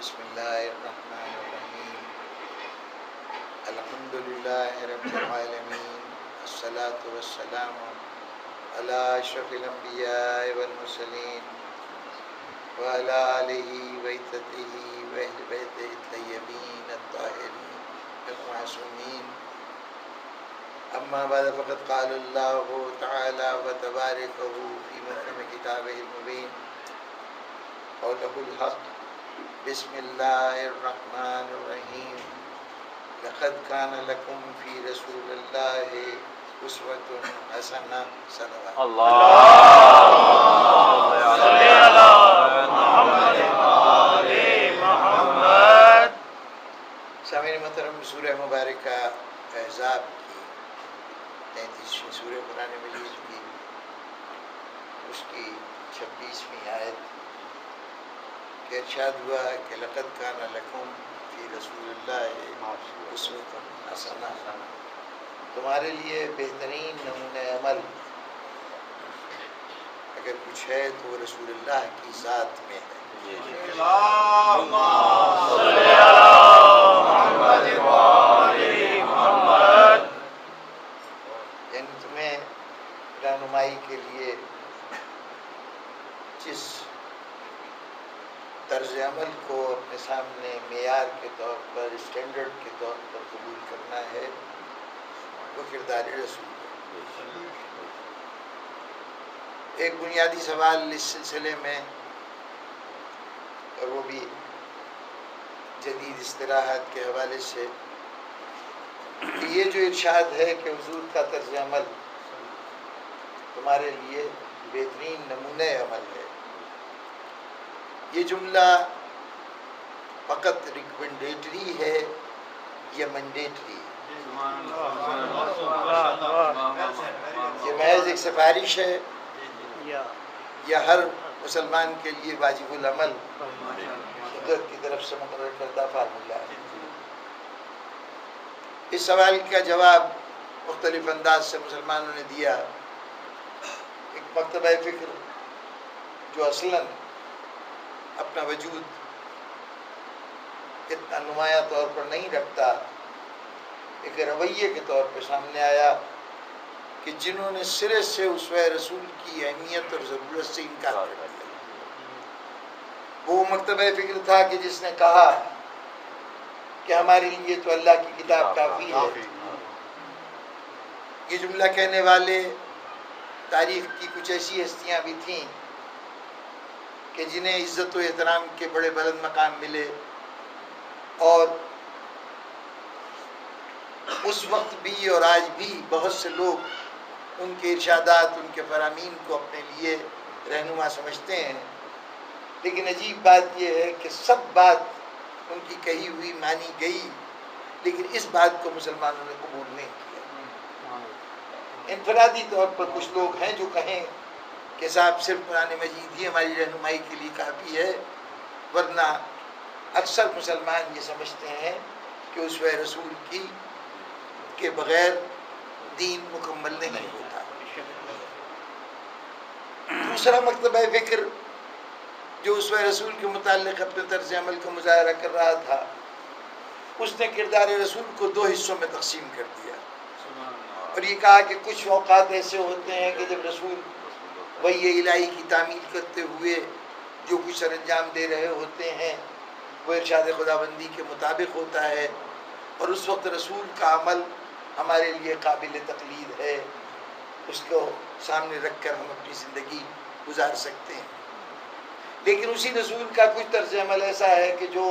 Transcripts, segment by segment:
بسم اللہ الرحمن الرحیم الحمد للہ رب العالمین الصلاۃ والسلام علی اشرف الانبیاء والمرسلین وعلی آلہ وعترتہ واہل بیتہ الطیبین الطاہرین المعصومین اما بعد فقد قال اللہ تعالی وتبارک فی محکم کتابہ المبین قولہ الحق بسم اللہ الرحمن الرحیم لقد کان لکم فی رسول اللہ اسوۃ حسنہ صلوات سامعین محترم، سورہ مبارکہ احزاب کی 33ویں سورہ قرآن مجید کی اس کی 26ویں آیت کہ ارشاد ہوا کہ لقد کان لکم فی رسول اللہ اسوۃ حسنہ، تمہارے لیے بہترین نمونہ عمل اگر کچھ ہے تو وہ رسول اللہ کی ذات میں ہے۔ یعنی تمہیں رہنمائی کے لیے جس طرز عمل کو اپنے سامنے معیار کے طور پر، اسٹینڈرڈ کے طور پر قبول کرنا ہے، وہ کردار رسول ہے۔ ایک بنیادی سوال اس سلسلے میں، اور وہ بھی جدید اصطلاحات کے حوالے سے، کہ یہ جو ارشاد ہے کہ حضور کا طرز عمل تمہارے لیے بہترین نمونہ عمل ہے، یہ جملہ فقط ریکمنڈیٹری ہے یا مینڈیٹری ہے؟ یہ محض ایک سفارش ہے یا ہر مسلمان کے لیے واجب العمل قدرت کی طرف سے مقرر کردہ فارمولہ ہے؟ اس سوال کا جواب مختلف انداز سے مسلمانوں نے دیا۔ ایک مکتبہ فکر جو اصلاً اپنا وجود اتنا نمایاں طور پر نہیں رکھتا، ایک رویے کے طور پہ سامنے آیا کہ جنہوں نے سرے سے اسوہ رسول کی اہمیت اور ضرورت سے انکار کر دیا، وہ مکتبہ فکر تھا کہ جس نے کہا کہ ہمارے لیے تو اللہ کی کتاب کافی ہے۔ یہ جملہ کہنے والے تاریخ کی کچھ ایسی ہستیاں بھی تھیں کہ جنہیں عزت و احترام کے بڑے بلند مقام ملے، اور اس وقت بھی اور آج بھی بہت سے لوگ ان کے ارشادات، ان کے فرامین کو اپنے لیے رہنما سمجھتے ہیں، لیکن عجیب بات یہ ہے کہ سب بات ان کی کہی ہوئی مانی گئی، لیکن اس بات کو مسلمانوں نے قبول نہیں کیا۔ انفرادی طور پر کچھ لوگ ہیں جو کہیں کہ صاحب صرف قرآن مجید ہی ہماری رہنمائی کے لیے کافی ہے، ورنہ اکثر مسلمان یہ سمجھتے ہیں کہ اسوہ رسول کی کے بغیر دین مکمل نہیں ہوتا۔ دوسرا مکتبہ فکر جو اسوہ رسول کے متعلق اپنے طرز عمل کا مظاہرہ کر رہا تھا، اس نے کردار رسول کو دو حصوں میں تقسیم کر دیا، اور یہ کہا کہ کچھ اوقات ایسے ہوتے ہیں کہ جب رسول وحی الہی کی تعمیل کرتے ہوئے جو کچھ سر انجام دے رہے ہوتے ہیں وہ ارشاد خداوندی کے مطابق ہوتا ہے، اور اس وقت رسول کا عمل ہمارے لیے قابل تقلید ہے، اس کو سامنے رکھ کر ہم اپنی زندگی گزار سکتے ہیں۔ لیکن اسی رسول کا کچھ طرز عمل ایسا ہے کہ جو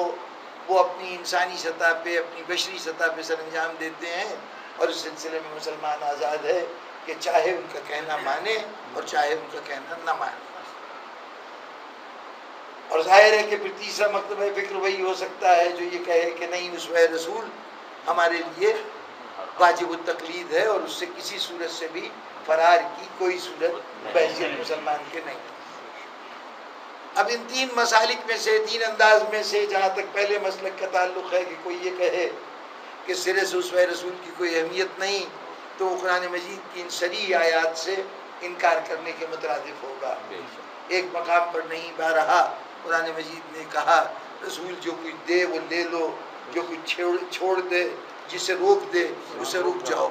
وہ اپنی انسانی سطح پہ، اپنی بشری سطح پہ سر انجام دیتے ہیں، اور اس سلسلے میں مسلمان آزاد ہے کہ چاہے ان کا کہنا مانے اور چاہے ان کا کہنا نہ مانے۔ اور ظاہر ہے کہ پھر تیسرا مکتبہ فکر وہی ہو سکتا ہے جو یہ کہے کہ نہیں، اسوہ رسول ہمارے لیے واجب التقلید ہے، اور اس سے کسی صورت سے بھی فرار کی کوئی صورت بحیثیت مسلمان کے نہیں۔ اب ان تین مسالک میں سے، تین انداز میں سے، جہاں تک پہلے مسلک کا تعلق ہے کہ کوئی یہ کہے کہ سرے سے اسوہ رسول کی کوئی اہمیت نہیں، تو وہ قرآن مجید کی ان صریح آیات سے انکار کرنے کے مترادف ہوگا۔ ایک مقام پر نہیں بارہا قرآن مجید نے کہا رسول جو کچھ دے وہ لے لو، جو کچھ چھوڑ دے، جسے روک دے اسے رک جاؤ۔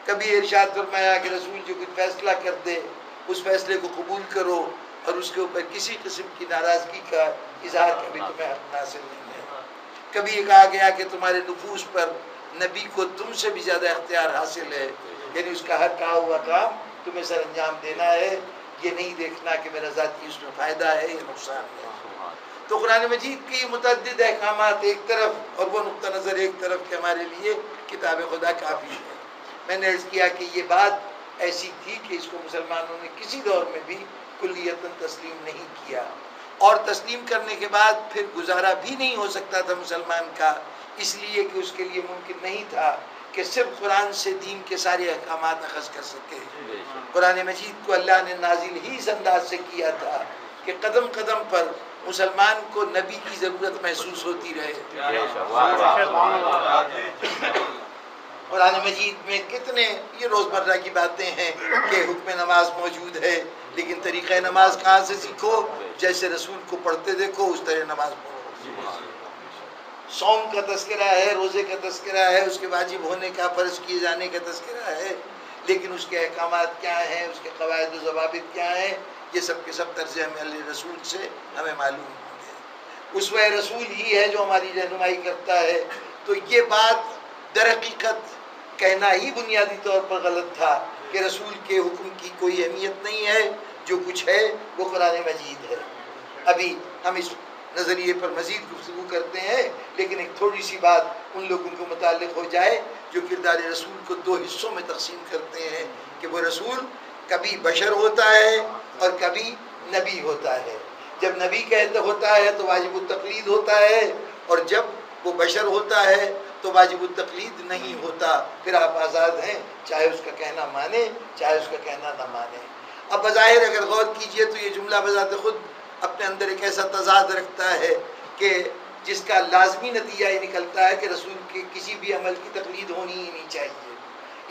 کبھی ارشاد فرمایا کہ رسول جو کچھ فیصلہ کر دے اس فیصلے کو قبول کرو اور اس کے اوپر کسی قسم کی ناراضگی کا اظہار کبھی تمہیں حق حاصل نہیں ہے۔ کبھی یہ کہا گیا کہ تمہارے نفوس پر نبی کو تم سے بھی زیادہ اختیار حاصل ہے، یعنی اس کا ہر کہا ہوا کام تمہیں سر انجام دینا ہے، یہ نہیں دیکھنا کہ میرا ذاتی اس میں فائدہ ہے یا نقصان ہے۔ تو قرآن مجید کے متعدد احکامات ایک طرف اور وہ نقطہ نظر ایک طرف کہ ہمارے لیے کتاب خدا کافی ہے۔ میں نے عرض کیا کہ یہ بات ایسی تھی کہ اس کو مسلمانوں نے کسی دور میں بھی کلیتاً تسلیم نہیں کیا، اور تسلیم کرنے کے بعد پھر گزارا بھی نہیں ہو سکتا تھا مسلمان کا، اس لیے کہ اس کے لیے ممکن نہیں تھا کہ صرف قرآن سے دین کے سارے احکامات اخذ کر سکے۔ قرآن مجید کو اللہ نے نازل ہی اس انداز سے کیا تھا کہ قدم قدم پر مسلمان کو نبی کی ضرورت محسوس ہوتی رہے۔ قرآن مجید میں کتنے یہ روزمرہ کی باتیں ہیں کہ حکم نماز موجود ہے، لیکن طریقہ نماز کہاں سے سیکھو؟ جیسے رسول کو پڑھتے دیکھو اس طرح نماز پڑھو۔ صوم کا تذکرہ ہے، روزے کا تذکرہ ہے، اس کے واجب ہونے کا، فرض کیے جانے کا تذکرہ ہے، لیکن اس کے احکامات کیا ہیں، اس کے قواعد و ضوابط کیا ہیں، یہ سب کے سب طرز عمل رسول سے ہمیں معلوم ہوں گے۔ اسوہ رسول ہی ہے جو ہماری رہنمائی کرتا ہے۔ تو یہ بات در حقیقت کہنا ہی بنیادی طور پر غلط تھا کہ رسول کے حکم کی کوئی اہمیت نہیں ہے، جو کچھ ہے وہ قرآن مجید ہے۔ ابھی ہم اس نظریے پر مزید گفتگو کرتے ہیں، لیکن ایک تھوڑی سی بات ان لوگوں کے متعلق ہو جائے جو کردار رسول کو دو حصوں میں تقسیم کرتے ہیں کہ وہ رسول کبھی بشر ہوتا ہے اور کبھی نبی ہوتا ہے۔ جب نبی کہتا ہوتا ہے تو واجب التقلید ہوتا ہے، اور جب وہ بشر ہوتا ہے تو واجب التقلید نہیں ہوتا، پھر آپ آزاد ہیں، چاہے اس کا کہنا مانے چاہے اس کا کہنا نہ مانے۔ اب بظاہر اگر غور کیجئے تو یہ جملہ بذات خود اپنے اندر ایک ایسا تضاد رکھتا ہے کہ جس کا لازمی نتیجہ یہ نکلتا ہے کہ رسول کے کسی بھی عمل کی تقلید ہونی ہی نہیں چاہیے،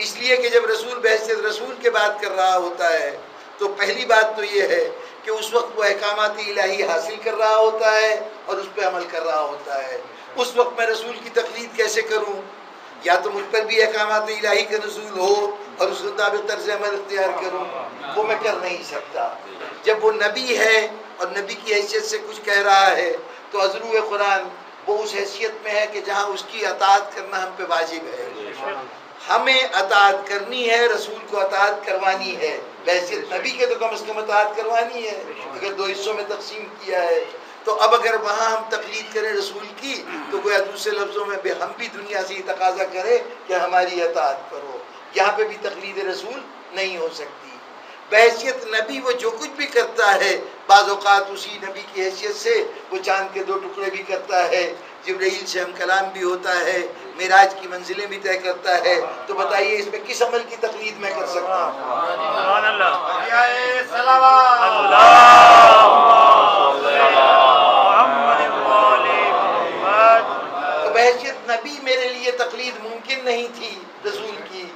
اس لیے کہ جب رسول بحیثیت رسول کے بات کر رہا ہوتا ہے تو پہلی بات تو یہ ہے کہ اس وقت وہ احکامات الہی حاصل کر رہا ہوتا ہے اور اس پہ عمل کر رہا ہوتا ہے۔ اس وقت میں رسول کی تقلید کیسے کروں؟ یا تو مجھ پر بھی احکامات الہی کا نزول ہو اور اس کے مطابق طرز عمل اختیار کروں، وہ میں کر نہیں سکتا۔ جب وہ نبی ہے اور نبی کی حیثیت سے کچھ کہہ رہا ہے تو ازرو قرآن وہ اس حیثیت میں ہے کہ جہاں اس کی اطاعت کرنا ہم پہ واجب ہے، ہمیں اطاعت کرنی ہے، رسول کو اطاعت کروانی ہے، بحیثیت نبی کے تو کم از کم اطاعت کروانی ہے۔ اگر دو حصوں میں تقسیم کیا ہے تو اب اگر وہاں ہم تقلید کریں رسول کی تو گویا دوسرے لفظوں میں ہم بھی دنیا سے یہ تقاضا کریں کہ ہماری اطاعت کرو، یہاں پہ بھی تقلید رسول نہیں ہو سکتی۔ بحیثیت نبی وہ جو کچھ بھی کرتا ہے، بعض اوقات اسی نبی کی حیثیت سے وہ چاند کے دو ٹکڑے بھی کرتا ہے، جبرائیل سے ہم کلام بھی ہوتا ہے، معراج کی منزلیں بھی طے کرتا ہے، تو بتائیے اس میں کس عمل کی تقلید میں کر سکتا ہوں؟ تو بحیثیت نبی میرے لیے تقلید ممکن نہیں تھی رسول کی،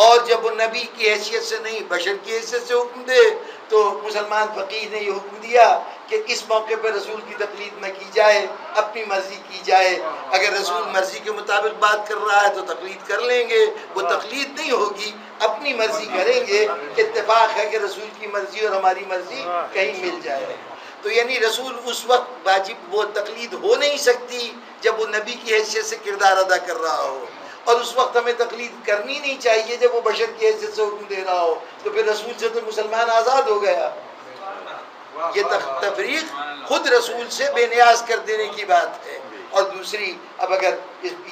اور جب وہ نبی کی حیثیت سے نہیں بشر کی حیثیت سے حکم دے تو مسلمان فقیہ نے یہ حکم دیا کہ اس موقع پر رسول کی تقلید نہ کی جائے، اپنی مرضی کی جائے۔ اگر رسول مرضی کے مطابق بات کر رہا ہے تو تقلید کر لیں گے، وہ تقلید نہیں ہوگی، اپنی مرضی کریں گے۔ اتفاق ہے کہ رسول کی مرضی اور ہماری مرضی کہیں مل جائے۔ تو یعنی رسول اس وقت واجب وہ تقلید ہو نہیں سکتی جب وہ نبی کی حیثیت سے کردار ادا کر رہا ہو، اور اس وقت ہمیں تقلید کرنی نہیں چاہیے جب وہ بشر کی حیثیت سے حکم دے رہا ہو، تو پھر رسول سے تو مسلمان آزاد ہو گیا۔ یہ تفریق خود رسول سے بے نیاز کر دینے کی بات ہے۔ اور دوسری، اب اگر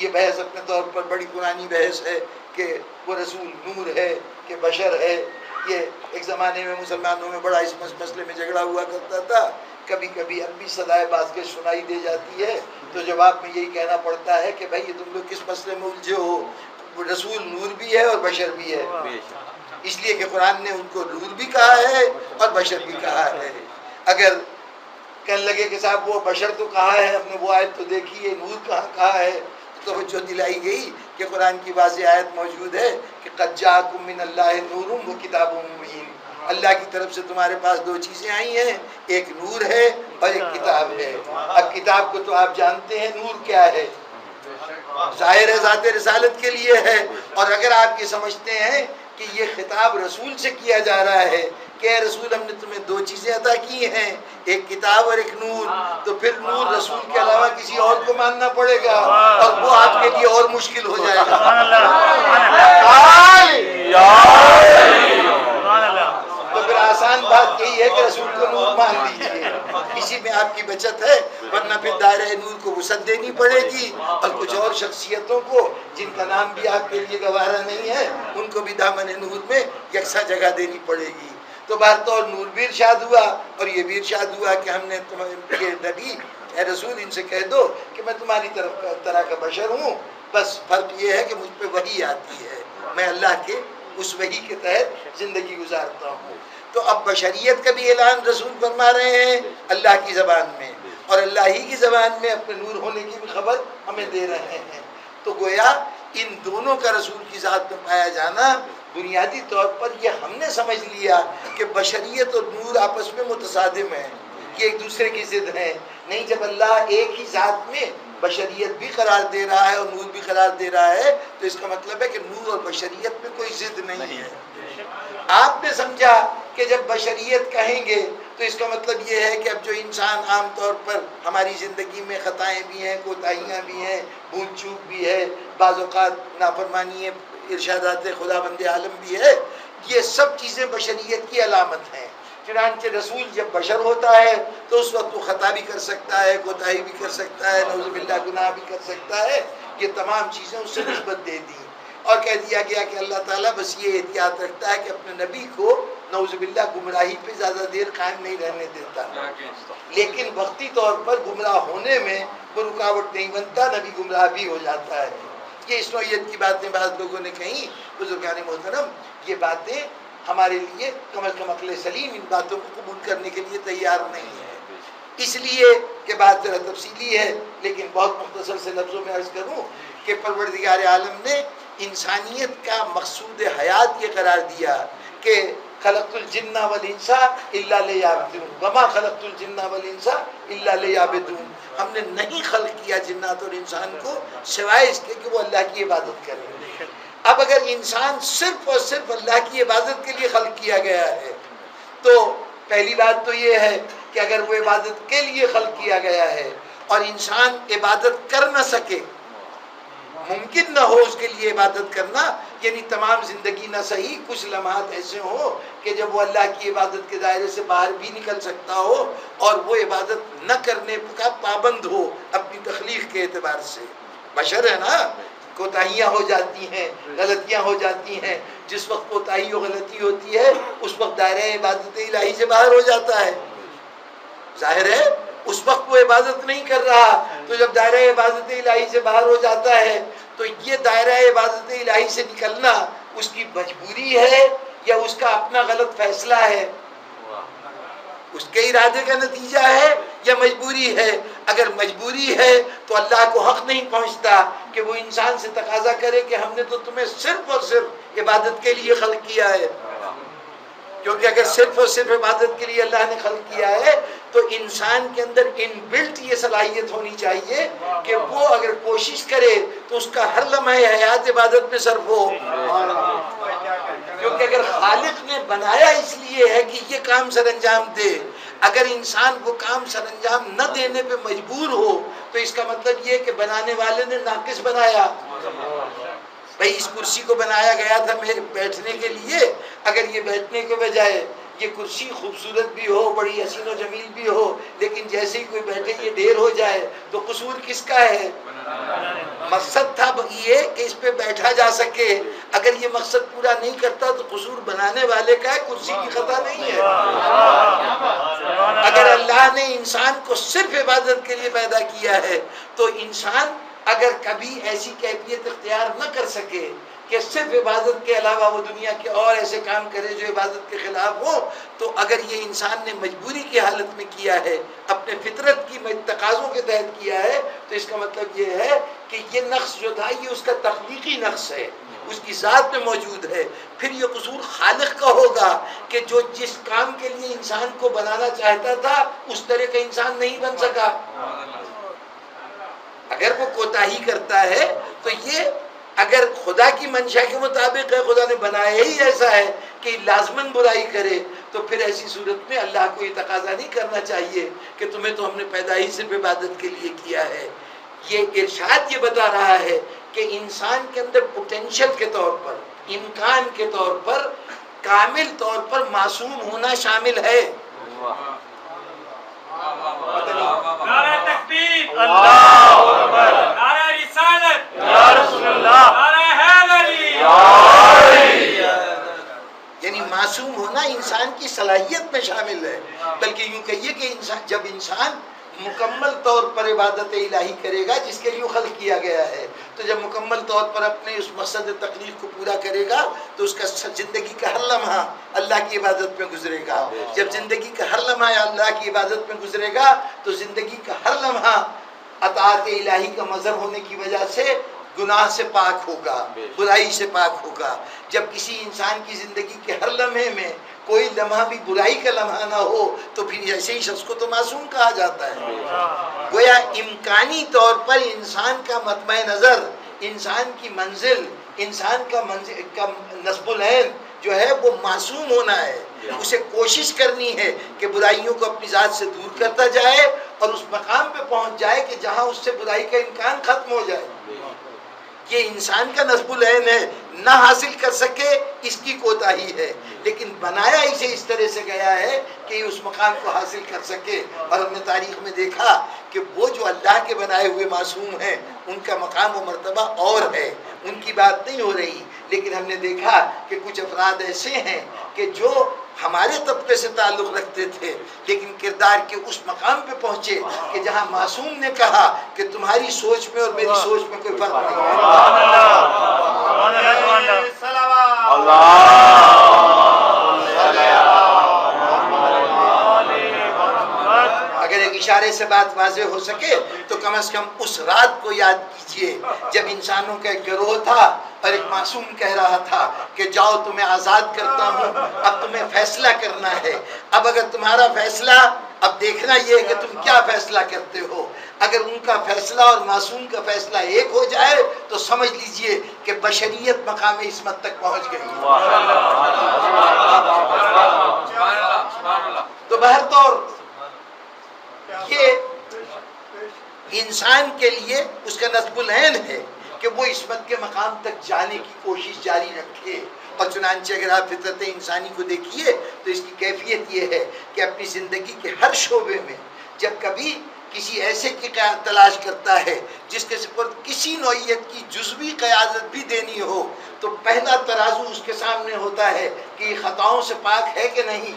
یہ بحث اپنے طور پر بڑی پرانی بحث ہے کہ وہ رسول نور ہے کہ بشر ہے، یہ ایک زمانے میں مسلمانوں میں بڑا اس مسئلے میں جھگڑا ہوا کرتا تھا، کبھی کبھی اب بھی صدائے بازگشت سنائی دے جاتی ہے، تو جواب میں یہی کہنا پڑتا ہے کہ بھائی یہ تم لوگ کس مسئلے میں الجھے ہو، رسول نور بھی ہے اور بشر بھی ہے، اس لیے کہ قرآن نے ان کو نور بھی کہا ہے اور بشر بھی کہا ہے۔ اگر کہنے لگے کہ صاحب وہ بشر تو کہا ہے، ہم نے وہ آیت تو دیکھی ہے، نور کہاں کہا ہے، تو توجہ دلائی گئی کہ قرآن کی واضح آیت موجود ہے کہ قد جاءکم من اللہ نور و کتاب مبین، اللہ کی طرف سے تمہارے پاس دو چیزیں آئی ہیں، ایک نور ہے اور ایک کتاب ہے۔ اب کتاب کو تو آپ جانتے ہیں، نور کیا ہے؟ ظاہر ہے ذات رسالت کے لیے ہے۔ اور اگر آپ یہ سمجھتے ہیں کہ یہ خطاب رسول سے کیا جا رہا ہے کہ اے رسول ہم نے تمہیں دو چیزیں عطا کی ہیں، ایک کتاب اور ایک نور، تو پھر نور رسول کے علاوہ کسی اور کو ماننا پڑے گا اور وہ آپ کے لیے اور مشکل ہو جائے گا۔ تو پھر آسان بات یہی ہے کہ رسول کو نور مان لیجیے، اسی میں آپ کی بچت ہے، ورنہ پھر دائرہ نور کو وسعت دینی پڑے گی اور کچھ اور شخصیتوں کو جن کا نام بھی آپ کے لیے گوارا نہیں ہے ان کو بھی دامن نور میں یکساں جگہ دینی پڑے گی۔ تو بہرطور نور بھی ارشاد ہوا اور یہ بھی ارشاد ہوا کہ ہم نے تمہیں نبی اے رسول ان سے کہہ دو کہ میں تمہاری طرح کا بشر ہوں، بس فرق یہ ہے کہ مجھ پہ وحی آتی ہے، میں اللہ کے اس وحی کے تحت زندگی گزارتا ہوں۔ تو اب بشریت کا بھی اعلان رسول فرما رہے ہیں اللہ کی زبان میں، اور اللہ ہی کی زبان میں اپنے نور ہونے کی بھی خبر ہمیں دے رہے ہیں۔ تو گویا ان دونوں کا رسول کی ذات میں پایا جانا، بنیادی طور پر یہ ہم نے سمجھ لیا کہ بشریت اور نور آپس میں متصادم ہیں، یہ ایک دوسرے کی ضد ہیں۔ نہیں، جب اللہ ایک ہی ذات میں بشریت بھی قرار دے رہا ہے اور نور بھی قرار دے رہا ہے تو اس کا مطلب ہے کہ نور اور بشریت میں کوئی ضد نہیں ہے۔ آپ نے سمجھا کہ جب بشریت کہیں گے تو اس کا مطلب یہ ہے کہ اب جو انسان عام طور پر ہماری زندگی میں خطائیں بھی ہیں، کوتاہیاں بھی ہیں، بھول چوک بھی ہے، بعض اوقات نافرمانی ارشادات خدا بند عالم بھی ہے، یہ سب چیزیں بشریت کی علامت ہیں۔ چنانچہ رسول جب بشر ہوتا ہے تو اس وقت وہ خطا بھی کر سکتا ہے، کوتاہی بھی کر سکتا ہے، نعوذ باللہ گناہ بھی کر سکتا ہے، یہ تمام چیزیں اس سے نسبت دے دی اور کہہ دیا گیا کہ اللہ تعالیٰ بس یہ احتیاط رکھتا ہے کہ اپنے نبی کو نعوذ باللہ گمراہی پہ زیادہ دیر قائم نہیں رہنے دیتا، لیکن وقتی طور پر گمراہ ہونے میں وہ رکاوٹ نہیں بنتا، نبی گمراہ بھی ہو جاتا ہے۔ یہ اس نوعیت کی باتیں بعض لوگوں نے کہیں، بزرگان محترم یہ باتیں ہمارے لیے کم از کم عقل سلیم ان باتوں کو قبول کرنے کے لیے تیار نہیں ہے، اس لیے کہ بات ذرا تفصیلی ہے لیکن بہت مختصر سے لفظوں میں عرض کروں کہ پروردگار عالم نے انسانیت کا مقصود حیات یہ قرار دیا کہ خلقت الجن والانس الا لیعبدون وما خلقت الجن والانس الا لیعبدون، ہم نے نہیں خلق کیا جنات اور انسان کو سوائے اس کے کہ وہ اللہ کی عبادت کریں۔ اب اگر انسان صرف اور صرف اللہ کی عبادت کے لیے خلق کیا گیا ہے تو پہلی بات تو یہ ہے کہ اگر وہ عبادت کے لیے خلق کیا گیا ہے اور انسان عبادت کر نہ سکے، ممکن نہ ہو اس کے لیے عبادت کرنا، یعنی تمام زندگی نہ صحیح کچھ لمحات ایسے ہوں کہ جب وہ اللہ کی عبادت کے دائرے سے باہر بھی نکل سکتا ہو اور وہ عبادت نہ کرنے کا پابند ہو اپنی تخلیق کے اعتبار سے۔ بشر ہے نا، کوتاہیاں ہو جاتی ہیں، غلطیاں ہو جاتی ہیں، جس وقت کوتاہی و غلطی ہوتی ہے اس وقت دائرہ عبادت الہی سے باہر ہو جاتا ہے، ظاہر ہے اس وقت وہ عبادت نہیں کر رہا، تو جب دائرہ عبادت الہی سے باہر ہو جاتا ہے تو یہ دائرہ عبادت الہی سے نکلنا اس کی مجبوری ہے یا اس کا اپنا غلط فیصلہ ہے، اس کے ارادے کا نتیجہ ہے یا مجبوری ہے؟ اگر مجبوری ہے تو اللہ کو حق نہیں پہنچتا کہ وہ انسان سے تقاضا کرے کہ ہم نے تو تمہیں صرف اور صرف عبادت کے لیے خلق کیا ہے، کیونکہ اگر صرف اور صرف عبادت کے لیے اللہ نے خلق کیا ہے تو انسان کے اندر ان بلٹ یہ صلاحیت ہونی چاہیے کہ وہ اگر کوشش کرے تو اس کا ہر لمحہ حیات عبادت میں صرف ہو، کیونکہ اگر خالق نے بنایا اس لیے ہے کہ یہ کام سر انجام دے، اگر انسان وہ کام سر انجام نہ دینے پہ مجبور ہو تو اس کا مطلب یہ کہ بنانے والے نے ناقص بنایا۔ بھئی اس کرسی کو بنایا گیا تھا میرے بیٹھنے کے لیے، اگر یہ بیٹھنے کے بجائے یہ کرسی خوبصورت بھی ہو، بڑی حسین و جمیل بھی ہو، لیکن جیسے ہی کوئی بیٹھے یہ ڈھیر ہو جائے تو قصور کس کا ہے؟ مقصد تھا یہ کہ اس پہ بیٹھا جا سکے، اگر یہ مقصد پورا نہیں کرتا تو قصور بنانے والے کا ہے، کرسی کی خطا نہیں ہے۔ اگر اللہ نے انسان کو صرف عبادت کے لیے پیدا کیا ہے تو انسان اگر کبھی ایسی کیفیت اختیار نہ کر سکے کہ صرف عبادت کے علاوہ وہ دنیا کے اور ایسے کام کرے جو عبادت کے خلاف ہو، تو اگر یہ انسان نے مجبوری کی حالت میں کیا ہے، اپنے فطرت کی تقاضوں کے تحت کیا ہے، تو اس کا مطلب یہ ہے کہ یہ نقص جو تھا یہ اس کا تخلیقی نقص ہے، اس کی ذات میں موجود ہے۔ پھر یہ قصور خالق کا ہوگا کہ جو جس کام کے لیے انسان کو بنانا چاہتا تھا اس طرح کا انسان نہیں بن سکا۔ اگر وہ کوتاہی کرتا ہے تو یہ اگر خدا کی منشا کے مطابق ہے، خدا نے بنایا ہی ایسا ہے کہ لازماً برائی کرے، تو پھر ایسی صورت میں اللہ کو یہ تقاضا نہیں کرنا چاہیے کہ تمہیں تو ہم نے پیدائش سے عبادت کے لیے کیا ہے۔ یہ ارشاد یہ بتا رہا ہے کہ انسان کے اندر پوٹینشل کے طور پر، امکان کے طور پر، کامل طور پر معصوم ہونا شامل ہے۔ نعرہ تکبیر، اللہ اکبر، نعرہ رسالت، یا رسول اللہ، نعرہ حیدری، یعنی معصوم ہونا انسان کی صلاحیت میں شامل ہے۔ بلکہ یوں کہیے کہ جب انسان مکمل طور پر عبادت الہی کرے گا جس کے لیے خلق کیا گیا ہے، تو جب مکمل طور پر اپنے اس مقصد تخلیق کو پورا کرے گا تو اس کا زندگی کا ہر لمحہ اللہ کی عبادت میں گزرے گا۔ جب زندگی کا ہر لمحہ اللہ کی عبادت میں گزرے گا تو زندگی کا ہر لمحہ اطاعت الہی کا مظہر ہونے کی وجہ سے گناہ سے پاک ہوگا، برائی سے پاک ہوگا۔ جب کسی انسان کی زندگی کے ہر لمحے میں کوئی لمحہ بھی برائی کا لمحہ نہ ہو تو پھر ایسے ہی شخص کو تو معصوم کہا جاتا ہے۔ گویا امکانی طور پر انسان کا مطمع نظر، انسان کی منزل، انسان کا نصب العین جو ہے وہ معصوم ہونا ہے۔ اسے کوشش کرنی ہے کہ برائیوں کو اپنی ذات سے دور کرتا جائے اور اس مقام پہ پہنچ جائے کہ جہاں اس سے برائی کا امکان ختم ہو جائے۔ یہ انسان کا نصب العین ہے، نہ حاصل کر سکے اس کی کوتاہی ہے، لیکن بنایا اسے اس طرح سے گیا ہے کہ اس مقام کو حاصل کر سکے۔ اور ہم نے تاریخ میں دیکھا کہ وہ جو اللہ کے بنائے ہوئے معصوم ہیں ان کا مقام و مرتبہ اور ہے، ان کی بات نہیں ہو رہی، لیکن ہم نے دیکھا کہ کچھ افراد ایسے ہیں کہ جو ہمارے طبقے سے تعلق رکھتے تھے لیکن کردار کے اس مقام پہ پہنچے کہ جہاں معصوم نے کہا کہ تمہاری سوچ میں اور میری سوچ میں کوئی فرق نہیں اگر ایک اشارے سے بات واضح ہو سکے تو کم از کم اس رات کو یاد کیجئے جب انسانوں کا ایک گروہ تھا اور ایک معصوم کہہ رہا تھا کہ جاؤ تمہیں آزاد کرتا ہوں، اب تمہیں فیصلہ کرنا ہے۔ اب اگر تمہارا فیصلہ، اب دیکھنا یہ ہے کہ تم کیا فیصلہ کرتے ہو۔ اگر ان کا فیصلہ اور معصوم کا فیصلہ ایک ہو جائے تو سمجھ لیجئے کہ بشریت مقام عصمت تک پہنچ گئی۔ تو بہرطور یہ انسان کے لیے اس کا نصب العین ہے کہ وہ عصمت کے مقام تک جانے کی کوشش جاری رکھے۔ اور چنانچہ اگر آپ فطرت انسانی کو دیکھیے تو اس کی کیفیت یہ ہے کہ اپنی زندگی کے ہر شعبے میں جب کبھی کسی ایسے کی تلاش کرتا ہے جس کے سپرد کسی نوعیت کی جزوی قیادت بھی دینی ہو تو پہلا ترازو اس کے سامنے ہوتا ہے کہ یہ خطاؤں سے پاک ہے کہ نہیں۔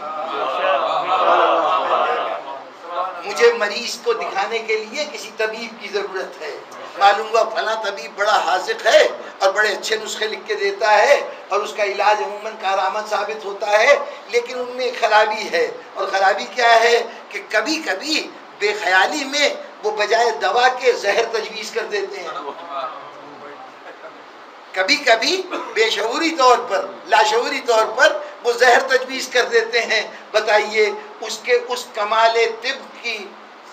مجھے مریض کو دکھانے کے لیے کسی طبیب کی ضرورت ہے، معلوم ہوا فلاں طبیب بڑا حاذق ہے اور بڑے اچھے نسخے لکھ کے دیتا ہے اور اس کا علاج عموماً کارآمد ثابت ہوتا ہے، لیکن ان میں خرابی ہے۔ اور خرابی کیا ہے کہ کبھی کبھی بے خیالی میں وہ بجائے دوا کے زہر تجویز کر دیتے ہیں، کبھی کبھی بے شعوری طور پر، لاشعوری طور پر وہ زہر تجویز کر دیتے ہیں۔ بتائیے اس کمال طب کی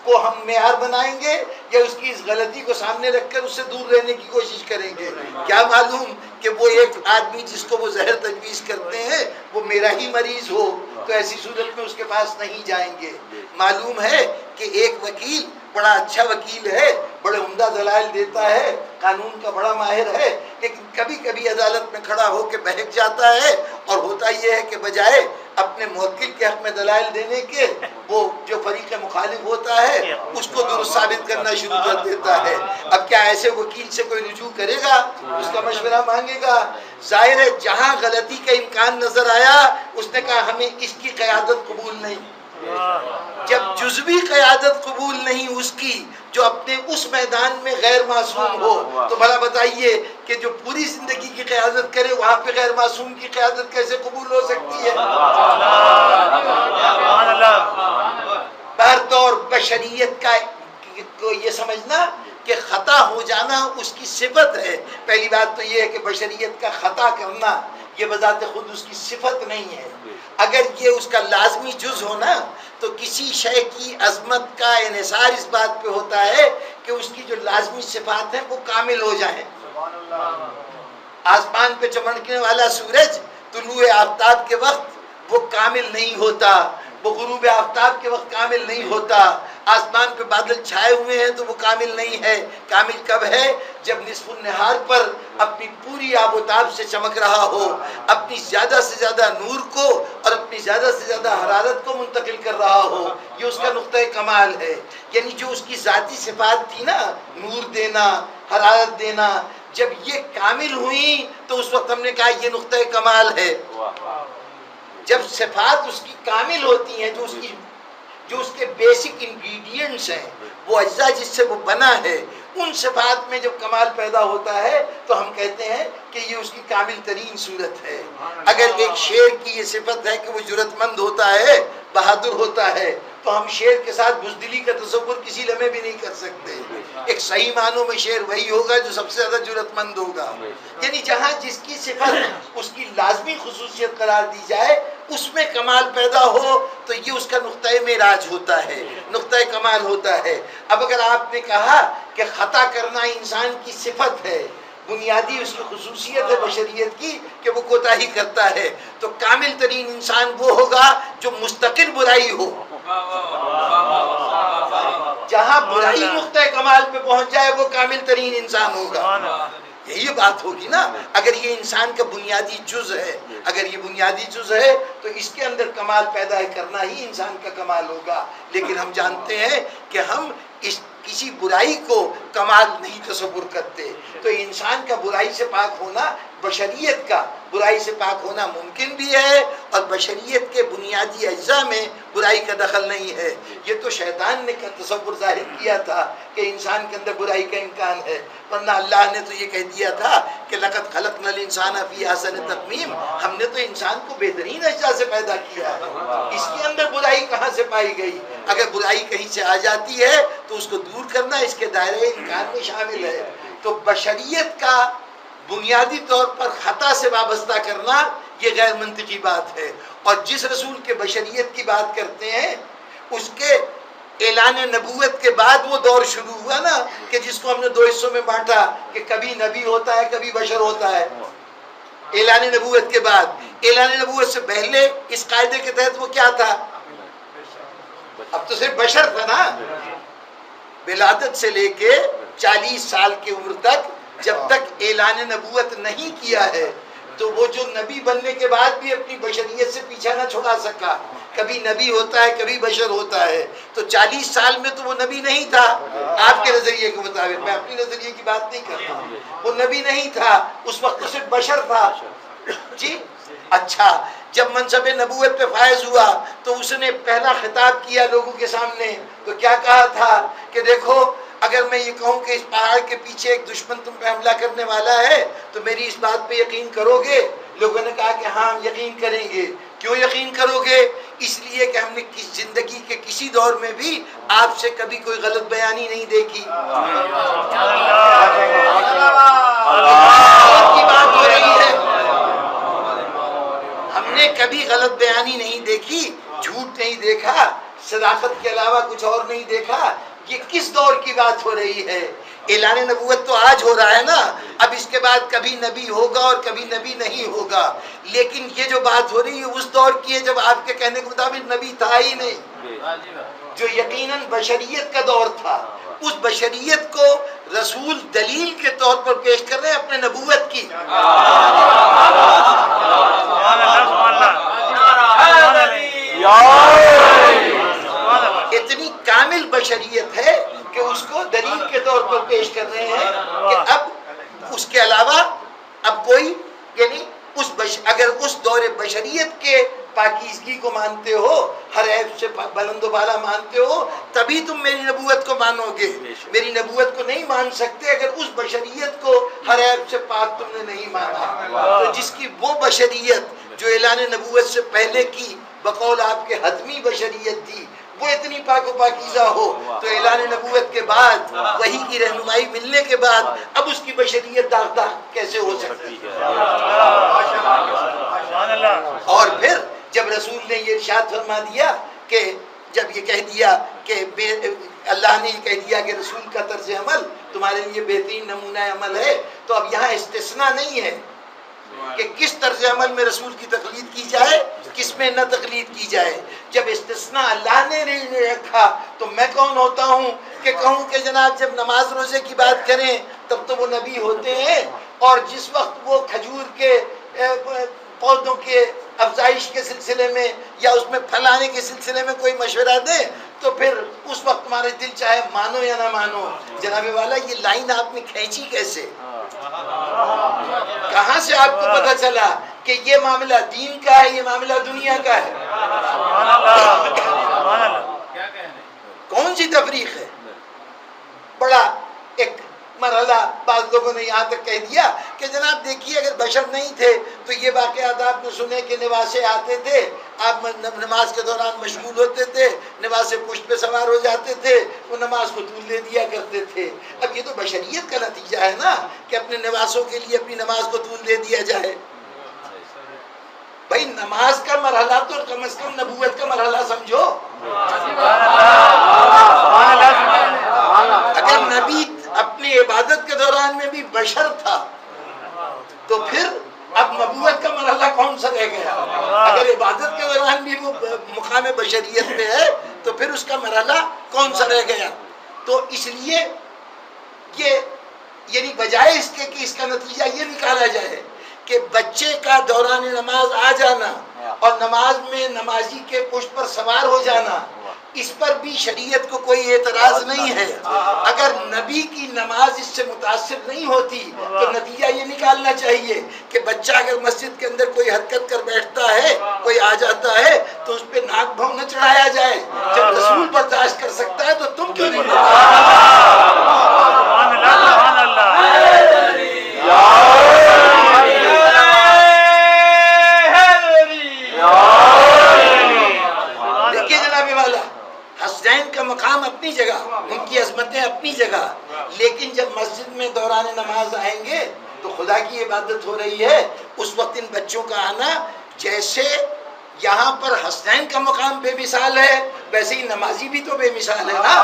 کو ہم معیار بنائیں گے یا اس کی اس غلطی کو سامنے رکھ کر اس سے دور رہنے کی کوشش کریں گے؟ کیا معلوم کہ وہ ایک آدمی جس کو وہ زہر تجویز کرتے ہیں وہ میرا ہی مریض ہو، تو ایسی صورت میں اس کے پاس نہیں جائیں گے۔ معلوم ہے کہ ایک وکیل بڑا اچھا وکیل ہے، بڑے عمدہ دلائل دیتا ہے، قانون کا بڑا ماہر ہے، لیکن کبھی کبھی عدالت میں کھڑا ہو کے بہک جاتا ہے اور ہوتا یہ ہے کہ بجائے اپنے موکل کے حق میں دلائل دینے کے وہ جو فریق مخالف ہوتا ہے اس کو درست ثابت کرنا شروع کر دیتا ہے۔ اب کیا ایسے وکیل سے کوئی رجوع کرے گا؟ اس کا مشورہ مانگے گا؟ ظاہر ہے جہاں غلطی کا امکان نظر آیا اس نے کہا ہمیں اس کی قیادت قبول نہیں۔ جب جزوی قیادت قبول نہیں اس کی جو اپنے اس میدان میں غیر معصوم ہو، تو بھلا بتائیے کہ جو پوری زندگی کی قیادت کرے وہاں پہ غیر معصوم کی قیادت کیسے قبول ہو سکتی ہے؟ بہرطور بشریت کا کو یہ سمجھنا کہ خطا ہو جانا اس کی صفت ہے۔ پہلی بات تو یہ ہے کہ بشریت کا خطا کرنا یہ بذات خود اس کی صفت نہیں ہے۔ اگر یہ اس کا لازمی جز ہونا تو کسی شے کی عظمت کا انحصار اس بات پہ ہوتا ہے کہ اس کی جو لازمی صفات ہیں وہ کامل ہو جائیں۔ آسمان پہ چمکنے والا سورج طلوع آفتاب کے وقت وہ کامل نہیں ہوتا، وہ غروب آفتاب کے وقت کامل نہیں ہوتا۔ آسمان پہ بادل چھائے ہوئے ہیں تو وہ کامل نہیں ہے۔ کامل کب ہے؟ جب نصف النہار پر اپنی پوری آب و تاب سے چمک رہا ہو، اپنی زیادہ سے زیادہ نور کو اور اپنی زیادہ سے زیادہ حرارت کو منتقل کر رہا ہو، یہ اس کا نقطۂ کمال ہے۔ یعنی جو اس کی ذاتی صفات تھی نا، نور دینا، حرارت دینا، جب یہ کامل ہوئی تو اس وقت ہم نے کہا یہ نقطۂ کمال ہے۔ جب صفات اس کی کامل ہوتی ہیں، جو اس کے بیسک انگریڈینٹس ہیں، وہ اجزاء جس سے وہ بنا ہے، ان صفات میں جب کمال پیدا ہوتا ہے تو ہم کہتے ہیں کہ یہ اس کی کامل ترین صورت ہے۔ اگر ایک شیر کی یہ صفت ہے کہ وہ جرأت مند ہوتا ہے، بہادر ہوتا ہے، تو ہم شیر کے ساتھ بزدلی کا تصور کسی لمحے بھی نہیں کر سکتے۔ ایک صحیح معنوں میں شیر وہی ہوگا جو سب سے زیادہ جرأت مند ہوگا۔ یعنی جہاں جس کی صفت اس کی لازمی خصوصیت قرار دی جائے، اس میں کمال پیدا ہو تو یہ اس کا نقطۂ معراج ہوتا ہے، نقطۂ کمال ہوتا ہے۔ اب اگر آپ نے کہا کہ خطا کرنا انسان کی صفت ہے، بنیادی اس کی خصوصیت ہے بشریت کی کہ وہ کوتاہی کرتا ہے، تو کامل ترین انسان وہ ہوگا جو مستقل برائی ہو۔ جہاں برائی نقطۂ کمال پہ پہنچ جائے وہ کامل ترین انسان ہوگا۔ یہی بات ہوگی نا۔ اگر یہ انسان کا بنیادی جز ہے، اگر یہ بنیادی جز ہے تو اس کے اندر کمال پیدا کرنا ہی انسان کا کمال ہوگا۔ لیکن ہم جانتے ہیں کہ ہم کسی برائی کو کمال نہیں تصور کرتے، تو انسان کا برائی سے پاک ہونا، بشریت کا برائی سے پاک ہونا ممکن بھی ہے، اور بشریت کے بنیادی اجزاء میں برائی کا دخل نہیں ہے۔ یہ تو شیطان نے تصور ظاہر کیا تھا کہ انسان کے اندر برائی کا امکان ہے، ورنہ اللہ نے تو یہ کہہ دیا تھا کہ لقد خلقنا الانسان فی احسن تقویم، ہم نے تو انسان کو بہترین اجزاء سے پیدا کیا ہے، اس کے اندر برائی کہاں سے پائی گئی؟ اگر برائی کہیں سے آ جاتی ہے تو اس کو دور کرنا اس کے دائرۂ امکان میں شامل ہے۔ تو بشریت کا بنیادی طور پر خطا سے وابستہ کرنا یہ غیر منطقی بات ہے۔ اور جس رسول کے بشریت کی بات کرتے ہیں، اس کے اعلان نبوت کے بعد وہ دور شروع ہوا نا کہ جس کو ہم نے 2 حصوں میں بانٹا کہ کبھی نبی ہوتا ہے، کبھی بشر ہوتا ہے۔ اعلان نبوت کے بعد، اعلان نبوت سے پہلے اس قاعدے کے تحت وہ کیا تھا؟ اب تو صرف بشر تھا نا۔ ولادت سے لے کے 40 سال کی عمر تک جب تک اعلان نبوت نہیں کیا ہے تو وہ جو نبی بننے کے بعد بھی اپنی بشریت سے پیچھا نہ چھڑا سکا، کبھی نبی ہوتا ہے کبھی بشر ہوتا ہے۔ تو 40 سال میں تو وہ نبی نہیں تھا آپ کے نظریے کے مطابق، میں اپنی نظریے کی بات نہیں کرتا، وہ نبی نہیں تھا اس وقت، تو صرف بشر تھا جی۔ اچھا، جب منصب نبوت پہ فائز ہوا تو اس نے پہلا خطاب کیا لوگوں کے سامنے، تو کیا کہا تھا کہ دیکھو اگر میں یہ کہوں کہ اس پہاڑ کے پیچھے ایک دشمن تم پہ حملہ کرنے والا ہے تو میری اس بات پہ یقین کرو گے؟ لوگوں نے کہا کہ ہاں ہم یقین کریں گے۔ کیوں یقین کرو گے؟ اس لیے کہ ہم نے زندگی کے کسی دور میں بھی آپ سے کبھی کوئی غلط بیانی نہیں دیکھی۔ کی بات ہو رہی ہے، ہم نے کبھی غلط بیانی نہیں دیکھی، جھوٹ نہیں دیکھا، صداقت کے علاوہ کچھ اور نہیں دیکھا۔ یہ کس دور کی بات ہو رہی ہے؟ اعلان نبوت تو آج ہو رہا ہے نا، اب اس کے بعد کبھی نبی ہوگا اور کبھی نبی نہیں ہوگا، لیکن یہ جو بات ہو رہی ہے اس دور کی ہے جب آپ کے کہنے کے مطابق نبی تھا ہی نہیں، جو یقیناً بشریت کا دور تھا۔ اس بشریت کو رسول دلیل کے طور پر پیش کر رہے ہیں اپنے نبوت کی۔ اتنی کامل بشریت ہے کہ اس کو دلیل کے طور پر پیش کر رہے ہیں کہ اب اس کے علاوہ اب کوئی، یعنی اگر اس دور بشریت کے پاکیزگی کو مانتے ہو، ہر عیب سے بلند و بالا مانتے ہو، تبھی تم میری نبوت کو مانو گے۔ میری نبوت کو نہیں مان سکتے اگر اس بشریت کو ہر عیب سے پاک تم نے نہیں مانا۔ تو جس کی وہ بشریت جو اعلان نبوت سے پہلے کی بقول آپ کے حتمی بشریت تھی، وہ اتنی پاک و پاکیزہ ہو تو اعلان نبوت کے بعد وحی کی رہنمائی ملنے کے بعد اب اس کی بشریت داغ کیسے ہو سکتی ہے؟ اور پھر جب رسول نے یہ ارشاد فرما دیا کہ جب یہ کہہ دیا کہ اللہ نے یہ کہہ دیا کہ رسول کا طرز عمل تمہارے لیے بہترین نمونہ عمل ہے، تو اب یہاں استثناء نہیں ہے کہ کس طرز عمل میں رسول کی تقلید کی جائے، کس میں نہ تقلید کی جائے۔ جب استثناء اللہ نے نہیں رکھا تو میں کون ہوتا ہوں کہ کہوں کہ جناب جب نماز روزے کی بات کریں تب تو وہ نبی ہوتے ہیں، اور جس وقت وہ کھجور کے پودوں کے افزائش کے سلسلے میں یا اس میں پھلانے کے سلسلے میں کوئی مشورہ دے تو پھر اس وقت تمہارے دل چاہے مانو یا نہ مانو۔ جناب والا یہ لائن آپ نے کھینچی کیسے؟ کہاں سے آپ کو پتہ چلا کہ یہ معاملہ دین کا ہے، یہ معاملہ دنیا کا ہے؟ کون سی تفریق ہے؟ بڑا ایک مرحلہ بعض لوگوں نے یہاں تک کہہ دیا کہ جناب دیکھیے اگر بشر نہیں تھے تو یہ واقعات آپ نے سنے کہ نواسے آتے تھے، آپ نماز کے دوران مشغول ہوتے تھے، نواسے پشت پہ سوار ہو جاتے تھے، وہ نماز کو طول دے دیا کرتے تھے۔ اب یہ تو بشریت کا نتیجہ ہے نا کہ اپنے نواسوں کے لیے اپنی نماز کو طول دے دیا جائے۔ بھائی نماز کا مرحلہ تو کم از کم نبوت کا مرحلہ سمجھو۔ اگر نبی اپنی عبادت کے دوران میں بھی بشر تھا تو پھر اب نبوت کا مرحلہ کون سا رہ گیا؟ اگر عبادت کے دوران بھی وہ مقام بشریت پہ ہے تو پھر اس کا مرحلہ کون سا رہ گیا؟ تو اس لیے یہ یعنی بجائے اس کے کہ اس کا نتیجہ یہ نکالا جائے کہ بچے کا دوران نماز آ جانا اور نماز میں نمازی کے پشت پر سوار ہو جانا، اس پر بھی شریعت کو کوئی اعتراض نہیں ہے۔ اگر نبی کی نماز اس سے متاثر نہیں ہوتی تو نتیجہ یہ نکالنا چاہیے کہ بچہ اگر مسجد کے اندر کوئی حرکت کر بیٹھتا ہے، کوئی آ جاتا ہے تو اس پہ ناک بھونگ نہ چڑھایا جائے۔ جب رسول برداشت کر سکتا ہے تو تم کیوں نہیں دیکھیے جناب والا، حسنین کا مقام اپنی جگہ، ان کی عظمتیں اپنی جگہ، لیکن جب مسجد میں دوران نماز آئیں گے تو خدا کی عبادت ہو رہی ہے، اس وقت ان بچوں کا آنا جیسے یہاں پر حسنین کا مقام بے مثال ہے ویسے ہی نمازی بھی تو بے مثال ہے نا۔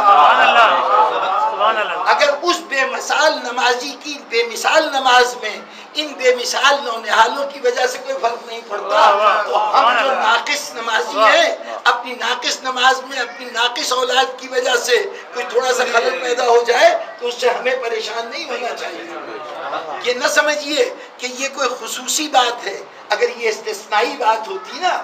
اگر اس بے مثال نمازی کی بے مثال نماز میں ان بے مثال نونہالوں کی وجہ سے کوئی فرق نہیں پڑتا تو ہم جو ناقص نمازی ہیں اپنی ناقص نماز میں اپنی ناقص اولاد کی وجہ سے کوئی تھوڑا سا خلل پیدا ہو جائے تو اس سے ہمیں پریشان نہیں ہونا چاہیے۔ یہ نہ سمجھیے کہ یہ کوئی خصوصی بات ہے، اگر یہ استثنائی بات ہوتی نا،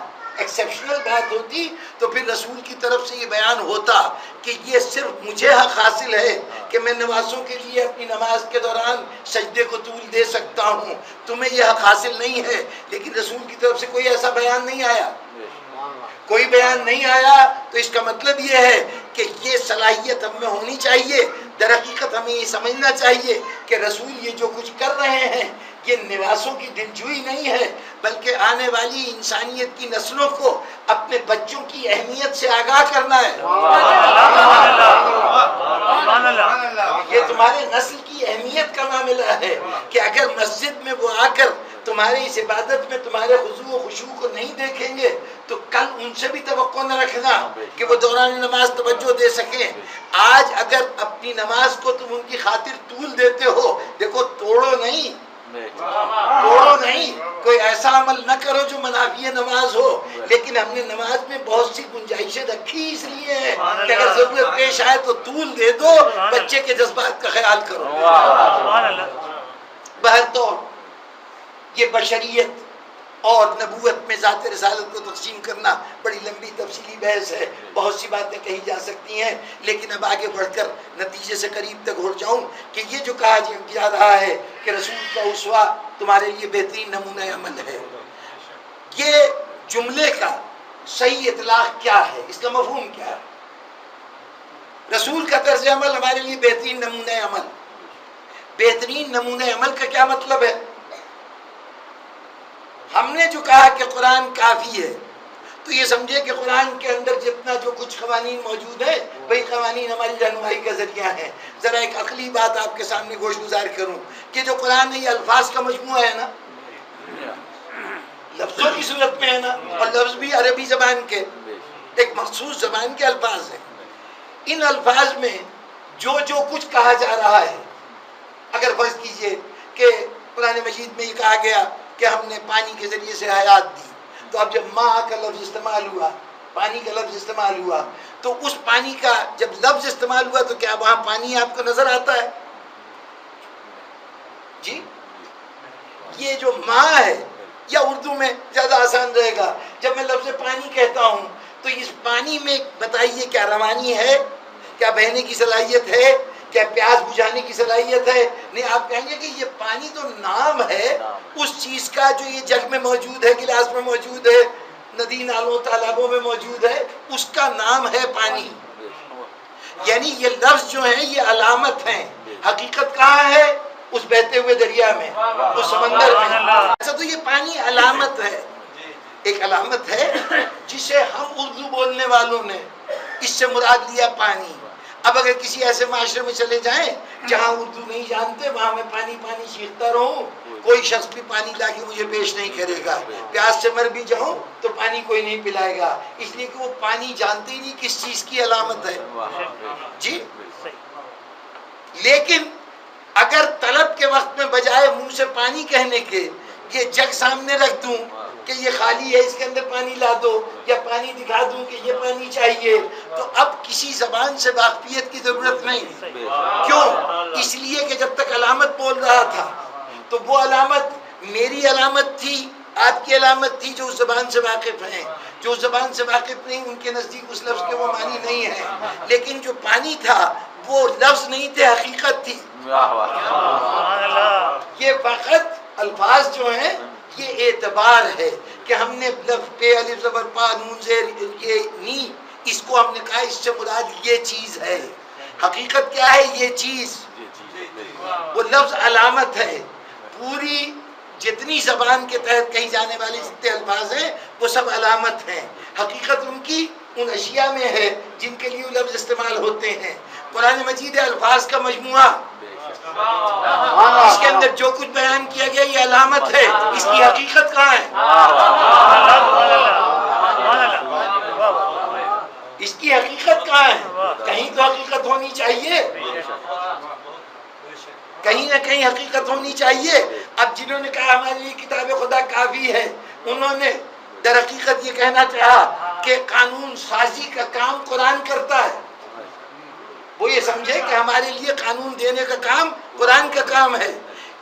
ایکسیپشنل بات ہوتی تو پھر رسول کی طرف سے یہ بیان ہوتا کہ یہ صرف مجھے حق حاصل ہے کہ میں نوازوں کے لیے اپنی نماز کے دوران سجدے کو طول دے سکتا ہوں، تمہیں یہ حق حاصل نہیں ہے۔ لیکن رسول کی طرف سے کوئی ایسا بیان نہیں آیا، کوئی بیان نہیں آیا، تو اس کا مطلب یہ ہے کہ یہ صلاحیت ہم میں ہونی چاہیے۔ در حقیقت ہمیں یہ سمجھنا چاہیے کہ رسول یہ جو کچھ کر رہے ہیں یہ نواسوں کی دلجوئی نہیں ہے، بلکہ آنے والی انسانیت کی نسلوں کو اپنے بچوں کی اہمیت سے آگاہ کرنا ہے۔ یہ تمہارے نسل کی اہمیت کا معاملہ ہے کہ اگر مسجد میں وہ آ کر تمہاری اس عبادت میں تمہارے خضوع و خشوع کو نہیں دیکھیں گے تو کل ان سے بھی توقع نہ رکھنا کہ وہ دوران نماز توجہ دے سکیں۔ آج اگر اپنی نماز کو تم ان کی خاطر طول دیتے ہو، دیکھو توڑو نہیں، کوئی ایسا عمل نہ کرو جو منافی نماز ہو، لیکن ہم نے نماز میں بہت سی گنجائشیں رکھی اس لیے ہے کہ اگر ضرورت پیش آئے تو طول دے دو، بچے کے جذبات کا خیال کرو۔ بہرطور یہ بشریت اور نبوت میں ذات رسالت کو تقسیم کرنا بڑی لمبی تفصیلی بحث ہے، بہت سی باتیں کہی جا سکتی ہیں، لیکن اب آگے بڑھ کر نتیجے سے قریب تک ہو جاؤں کہ یہ جو کہا جا رہا ہے کہ رسول کا اسوہ تمہارے لیے بہترین نمونہ عمل ہے، یہ جملے کا صحیح اطلاق کیا ہے، اس کا مفہوم کیا ہے؟ رسول کا طرز عمل ہمارے لیے بہترین نمونہ عمل، بہترین نمونہ عمل کا کیا مطلب ہے؟ ہم نے جو کہا کہ قرآن کافی ہے تو یہ سمجھے کہ قرآن کے اندر جتنا جو کچھ قوانین موجود ہیں وہی قوانین ہماری رہنمائی کا ذریعہ ہیں۔ ذرا ایک عقلی بات آپ کے سامنے گوش گزار کروں کہ جو قرآن ہے یہ الفاظ کا مجموعہ ہے نا، لفظوں کی صورت میں ہے نا، اور لفظ بھی عربی زبان کے ایک مخصوص زبان کے الفاظ ہیں۔ ان الفاظ میں جو جو کچھ کہا جا رہا ہے، اگر فرض کیجئے کہ قرآن مجید میں یہ کہا گیا کہ ہم نے پانی کے ذریعے سے حیات دی، تو اب جب ماں کا لفظ استعمال ہوا، پانی کا لفظ استعمال ہوا، تو اس پانی کا جب لفظ استعمال ہوا تو کیا وہاں پانی آپ کو نظر آتا ہے؟ جی، یہ جو ماں ہے، یا اردو میں زیادہ آسان رہے گا، جب میں لفظ پانی کہتا ہوں تو اس پانی میں بتائیے کیا روانی ہے، کیا بہنے کی صلاحیت ہے، کیا پیاس بجھانے کی صلاحیت ہے؟ نہیں، آپ کہیں گے کہ یہ پانی تو نام ہے اس چیز کا جو یہ جگ میں موجود ہے، گلاس میں موجود ہے، ندی نالوں تالابوں میں موجود ہے، اس کا نام ہے پانی۔ یعنی یہ لفظ جو ہیں یہ علامت ہیں، حقیقت کہاں ہے؟ اس بہتے ہوئے دریا میں، اس سمندر میں۔ ایسا تو یہ پانی علامت ہے، ایک علامت ہے جسے ہم اردو بولنے والوں نے اس سے مراد لیا پانی۔ اب اگر کسی ایسے معاشرے میں چلے جائیں جہاں اردو نہیں جانتے، وہاں میں پانی پانی چیختا رہوں، کوئی شخص بھی پانی لا کے مجھے پیش نہیں کرے گا، پیاس سے مر بھی جاؤں تو پانی کوئی نہیں پلائے گا، اس لیے کہ وہ پانی جانتے ہی نہیں کس چیز کی علامت ہے۔ جی، لیکن اگر طلب کے وقت میں بجائے منہ سے پانی کہنے کے یہ جگ سامنے رکھ دوں کہ یہ خالی ہے، اس کے اندر پانی لا دو، یا پانی دکھا دوں کہ یہ پانی چاہیے، تو اب کسی زبان سے واقفیت کی ضرورت نہیں۔ کیوں؟ اس لیے کہ جب تک علامت بول رہا تھا تو وہ علامت میری علامت تھی، آپ کی علامت تھی جو اس زبان سے واقف ہیں۔ جو اس زبان سے واقف نہیں، ان کے نزدیک اس لفظ کے وہ معنی نہیں ہے، لیکن جو پانی تھا وہ لفظ نہیں تھے، حقیقت تھی۔ یہ فقط الفاظ جو ہیں یہ اعتبار ہے کہ ہم نے لفظ پہ الف زبر پا نون زیر یہ نی، اس کو ہم نے کہا اس سے مراد یہ چیز ہے۔ حقیقت کیا ہے؟ یہ چیز، وہ لفظ علامت ہے۔ پوری جتنی زبان کے تحت کہی جانے والے جتنے الفاظ ہیں وہ سب علامت ہیں، حقیقت ان کی ان اشیاء میں ہے جن کے لیے وہ لفظ استعمال ہوتے ہیں۔ قرآن مجید الفاظ کا مجموعہ، اس کے اندر جو کچھ بیان کیا گیا یہ علامت ہے، اس کی حقیقت کہاں ہے؟ اس کی حقیقت کہاں ہے؟ کہیں تو حقیقت ہونی چاہیے، کہیں نہ کہیں حقیقت ہونی چاہیے۔ اب جنہوں نے کہا ہمارے لیے کتاب خدا کافی ہے، انہوں نے در حقیقت یہ کہنا چاہا کہ قانون سازی کا کام قرآن کرتا ہے۔ وہ یہ سمجھے کہ ہمارے لیے قانون دینے کا کام قرآن کا کام ہے۔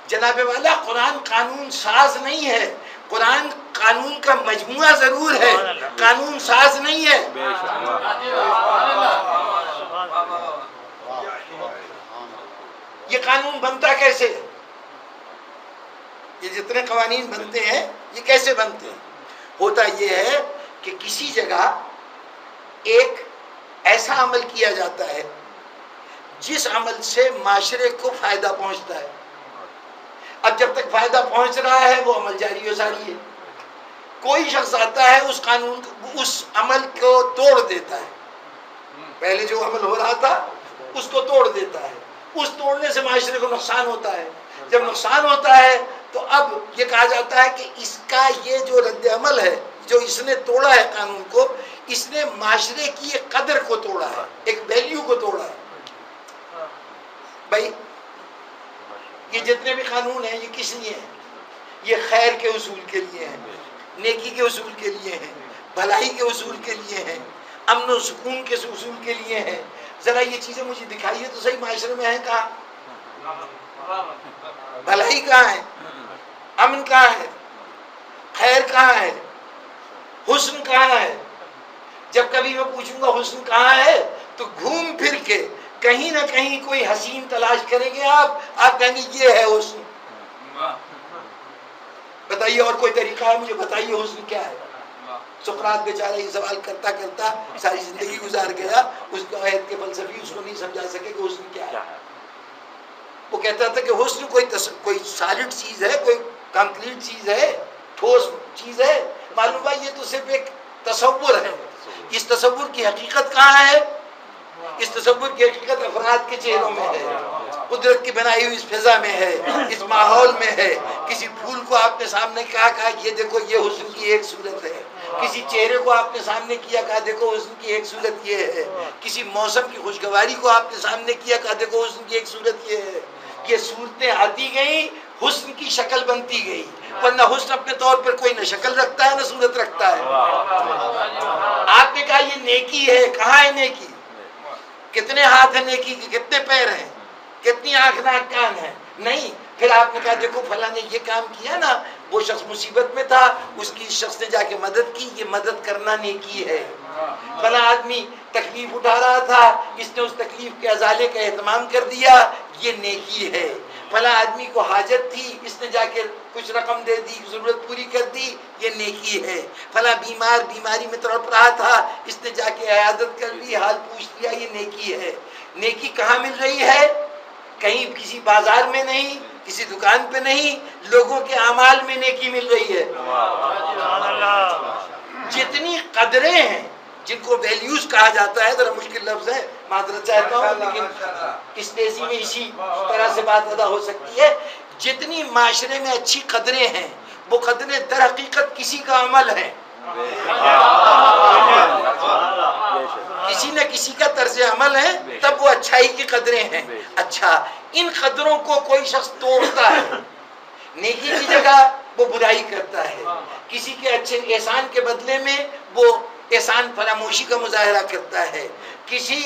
جناب والا، قرآن قانون ساز نہیں ہے، قرآن قانون کا مجموعہ ضرور ہے، قانون ساز نہیں ہے۔ یہ قانون بنتا کیسے؟ یہ جتنے قوانین بنتے ہیں یہ کیسے بنتے ہیں؟ ہوتا یہ ہے کہ کسی جگہ ایک ایسا عمل کیا جاتا ہے جس عمل سے معاشرے کو فائدہ پہنچتا ہے۔ اب جب تک فائدہ پہنچ رہا ہے وہ عمل جاری و ساری ہے۔ کوئی شخص آتا ہے اس قانون اس عمل کو توڑ دیتا ہے، پہلے جو عمل ہو رہا تھا اس کو توڑ دیتا ہے، اس توڑنے سے معاشرے کو نقصان ہوتا ہے۔ جب نقصان ہوتا ہے تو اب یہ کہا جاتا ہے کہ اس کا یہ جو رد عمل ہے، جو اس نے توڑا ہے قانون کو، اس نے معاشرے کی ایک قدر کو توڑا ہے، ایک ویلیو کو توڑا ہے۔ بھائی یہ جتنے بھی قانون ہیں یہ کس لیے ہیں؟ یہ خیر کے اصول کے لیے ہیں، نیکی کے اصول کے لیے ہیں، بھلائی کے اصول کے لیے ہیں، امن و سکون کے اصول کے لیے ہیں۔ ذرا یہ چیزیں مجھے دکھائیے تو صحیح، معاشرے میں ہیں کہاں؟ بھلائی کہاں ہے؟ امن کہاں ہے؟ خیر کہاں ہے؟ حسن کہاں ہے؟ جب کبھی میں پوچھوں گا حسن کہاں ہے تو گھوم پھر کے کہیں نہ کہیں کوئی حسین تلاش کریں گے آپ کہیں گے یہ ہے حسن۔ بتائیے اور کوئی طریقہ ہے؟ مجھے بتائیے حسن کیا ہے؟ سقراط بیچارہ یہ سوال کرتا کرتا ساری زندگی گزار گیا، اس کے عہد کے فلسفی اس کو نہیں سمجھا سکے کہ حسن کیا ہے۔ وہ کہتا تھا کہ حسن کوئی سالڈ چیز ہے، کوئی کنکریٹ چیز ہے، ٹھوس چیز ہے۔ معلوم ہے یہ تو صرف ایک تصور ہے. اس تصور کی حقیقت کہاں ہے؟ اس تصور کی حقیقت افراد کے چہروں میں ہے، قدرت کی بنائی ہوئی اس فضا میں ہے، اس ماحول میں ہے. کسی پھول کو آپ نے سامنے کہا یہ دیکھو یہ حسن کی ایک صورت ہے. کسی چہرے کو آپ نے سامنے کیا کہا دیکھو حسن کی ایک صورت یہ ہے. کسی موسم کی خوشگواری کو آپ نے سامنے کیا کہا دیکھو حسن کی ایک صورت یہ ہے. یہ صورتیں آتی گئیں، حسن کی شکل بنتی گئی. ورنہ حسن اپنے طور پر کوئی نہ شکل رکھتا ہے نہ صورت رکھتا ہے. آپ نے کہا یہ نیکی ہے، کہاں ہے نیکی؟ کتنے ہاتھ ہیں نیکی کے، کتنے پیر ہیں، کتنی آنکھ ناک کان ہیں؟ نہیں. پھر آپ نے کہا دیکھو فلاں نے یہ کام کیا نا، وہ شخص مصیبت میں تھا، اس کی شخص نے جا کے مدد کی، یہ مدد کرنا نیکی ہے. فلاں آدمی تکلیف اٹھا رہا تھا، اس نے اس تکلیف کے ازالے کا اہتمام کر دیا، یہ نیکی ہے. فلاں آدمی کو حاجت تھی، اس نے جا کے کچھ رقم دے دی، ضرورت پوری کر دی، یہ نیکی ہے. فلاں بیمار بیماری میں تڑپ رہا تھا، اس نے جا کے عیادت کر لی، حال پوچھ لیا، یہ نیکی ہے. نیکی کہاں مل رہی ہے؟ کہیں کسی بازار میں نہیں، کسی دکان پہ نہیں، لوگوں کے اعمال میں نیکی مل رہی ہے. جتنی قدریں ہیں جن کو ویلیوز کہا جاتا ہے، ذرا مشکل لفظ ہے، معذرت چاہتا ہوں، لیکن اس تیزی میں اسی طرح سے بات ادا ہو سکتی ہے. جتنی معاشرے میں اچھی قدریں ہیں، وہ قدریں در حقیقت کسی کا عمل ہے، کسی نہ کسی کا طرز عمل ہے، تب وہ اچھائی کی قدریں ہیں. اچھا، ان قدروں کو کوئی شخص توڑتا ہے، نیکی کی جگہ وہ برائی کرتا ہے، کسی کے اچھے احسان کے بدلے میں وہ احسان فراموشی کا مظاہرہ کرتا ہے، کسی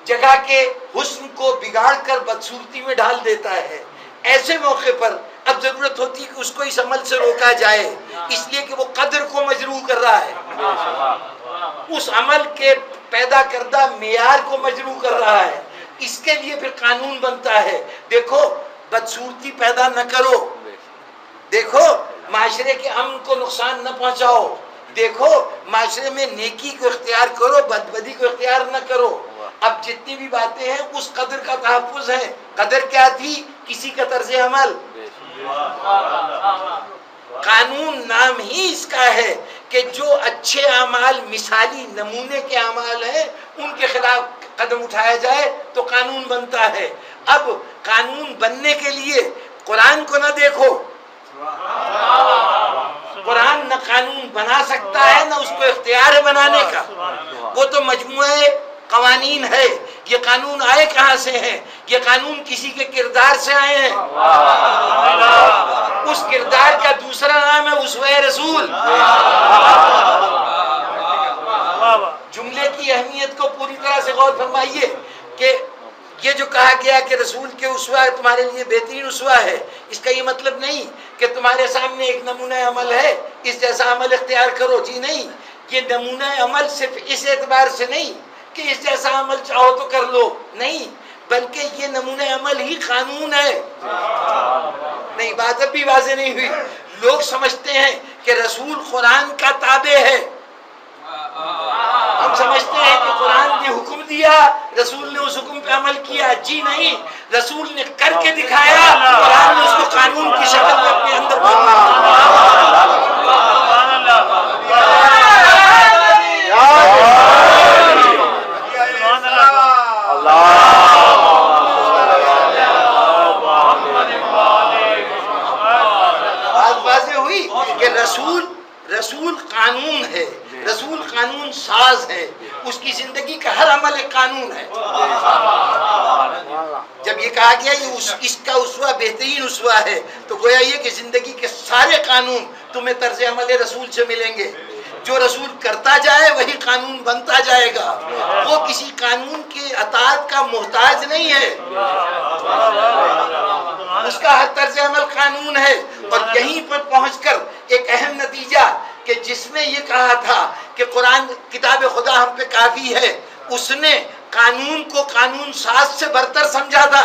جگہ کے حسن کو بگاڑ کر بدصورتی میں ڈال دیتا ہے. ایسے موقع پر اب ضرورت ہوتی ہے کہ اس کو اس عمل سے روکا جائے، اس لیے کہ وہ قدر کو مجروح کر رہا ہے، اس عمل کے پیدا کردہ معیار کو مجروح کر رہا ہے. اس کے لیے پھر قانون بنتا ہے، دیکھو بدصورتی پیدا نہ کرو، دیکھو معاشرے کے امن کو نقصان نہ پہنچاؤ، دیکھو معاشرے میں نیکی کو اختیار کرو، بدبدی کو اختیار نہ کرو. اب جتنی بھی باتیں ہیں اس قدر کا تحفظ ہے. قدر کیا تھی؟ کسی کا طرز عمل. قانون نام ہی اس کا ہے کہ جو اچھے اعمال مثالی نمونے کے اعمال ہیں ان کے خلاف قدم اٹھایا جائے تو قانون بنتا ہے. اب قانون بننے کے لیے قرآن کو نہ دیکھو، قرآن نہ قانون بنا سکتا ہے نہ اس کو اختیار ہے بنانے کا، وہ تو مجموعہ قوانین ہے. یہ قانون آئے کہاں سے ہیں؟ یہ قانون کسی کے کردار سے آئے ہیں. اس کردار کا دوسرا نام ہے اسوہ رسول. جملے کی اہمیت کو پوری طرح سے غور فرمائیے کہ یہ جو کہا گیا کہ رسول کے اسوہ تمہارے لیے بہترین اسوہ ہے، اس کا یہ مطلب نہیں کہ تمہارے سامنے ایک نمونہ عمل ہے اس جیسا عمل اختیار کرو. جی نہیں، یہ نمونہ عمل صرف اس اعتبار سے نہیں کہ اس جیسا عمل چاہو تو کر لو، نہیں، بلکہ یہ نمونہ عمل ہی قانون ہے. نہیں، بات اب بھی واضح نہیں ہوئی. لوگ سمجھتے ہیں کہ رسول قرآن کا تابع ہے. ہم سمجھتے ہیں کہ قرآن نے حکم دیا، رسول نے اس حکم پہ عمل کیا. جی نہیں، رسول نے کر کے دکھایا، قرآن نے اس کو قانون کی شکل میں اپنے اندر بات واضح ہوئی کہ رسول قانون ہے، رسول قانون ساز ہے، اس کی زندگی کا ہر عمل ایک قانون ہے. جب یہ کہا گیا اس کا اسوہ بہترین اسوہ ہے تو گویا یہ کہ زندگی کے سارے قانون تمہیں طرز عمل رسول سے ملیں گے. جو رسول کرتا جائے وہی قانون بنتا جائے گا، وہ کسی قانون کی اطاعت کا محتاج نہیں ہے، اس کا ہر طرز عمل قانون ہے. اور یہیں پر پہنچ کر ایک اہم نتیجہ کہ جس نے یہ کہا تھا کہ قرآن کتاب خدا ہم پہ کافی ہے، اس نے قانون کو قانون ساز سے برتر سمجھا تھا.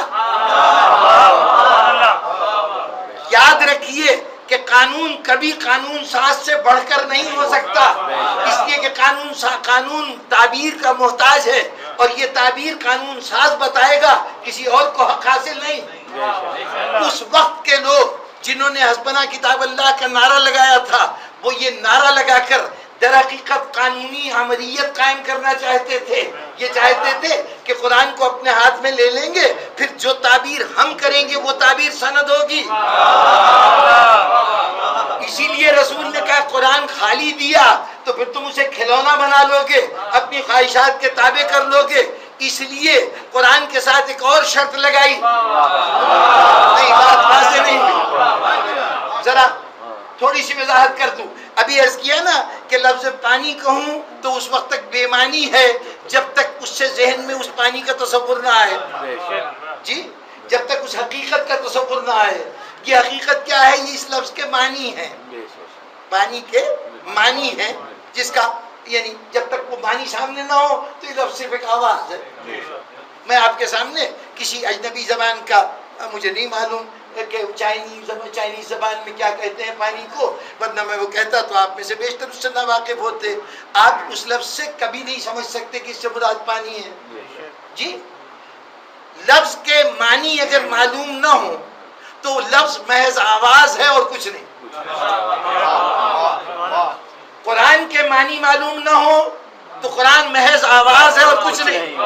یاد رکھیے کہ قانون کبھی قانون ساز سے بڑھ کر نہیں ہو سکتا، اس لیے کہ قانون تعبیر کا محتاج ہے، اور یہ تعبیر قانون ساز بتائے گا، کسی اور کو حق حاصل نہیں. اس وقت کے لوگ جنہوں نے حسبنا کتاب اللہ کا نعرہ لگایا تھا، وہ یہ نعرہ لگا کر در حقیقت قانونی عملیت قائم کرنا چاہتے تھے. یہ چاہتے تھے کہ قرآن کو اپنے ہاتھ میں لے لیں گے, پھر جو تعبیر ہم کریں گے وہ تعبیر سند ہوگی. اسی لیے رسول نے کہا قرآن خالی دیا تو پھر تم اسے کھلونا بنا لو گے, اپنی خواہشات کے تابع کر لو گے. اس لیے قرآن کے ساتھ ایک اور شرط لگائی. نہیں, بات واضح نہیں ہوئی, ذرا تھوڑی سی وضاحت کر دوں. ابھی عرض کیا نا کہ لفظ پانی کہوں تو اس وقت تک بے معنی ہے جب تک اس سے ذہن میں اس پانی کا تصور نہ آئے. جی, جب تک اس حقیقت کا تصور نہ آئے. یہ حقیقت کیا ہے؟ یہ اس لفظ کے معنی ہے, پانی کے معنی ہے, جس کا یعنی جب تک وہ معنی سامنے نہ ہو تو یہ لفظ صرف ایک آواز ہے. میں آپ کے سامنے کسی اجنبی زبان کا مجھے نہیں معلوم کہ چائنیز زبان میں کیا کہتے ہیں پانی کو, ورنہ میں وہ کہتا تو آپ میں سے بیشتر اس سے نہ واقف ہوتے. آپ اس لفظ سے کبھی نہیں سمجھ سکتے کہ اس سے مراد پانی ہے. جی, لفظ کے معنی اگر معلوم نہ ہو تو لفظ محض آواز ہے اور کچھ نہیں. قرآن کے معنی معلوم نہ ہو تو قرآن محض آواز ہے اور کچھ نہیں.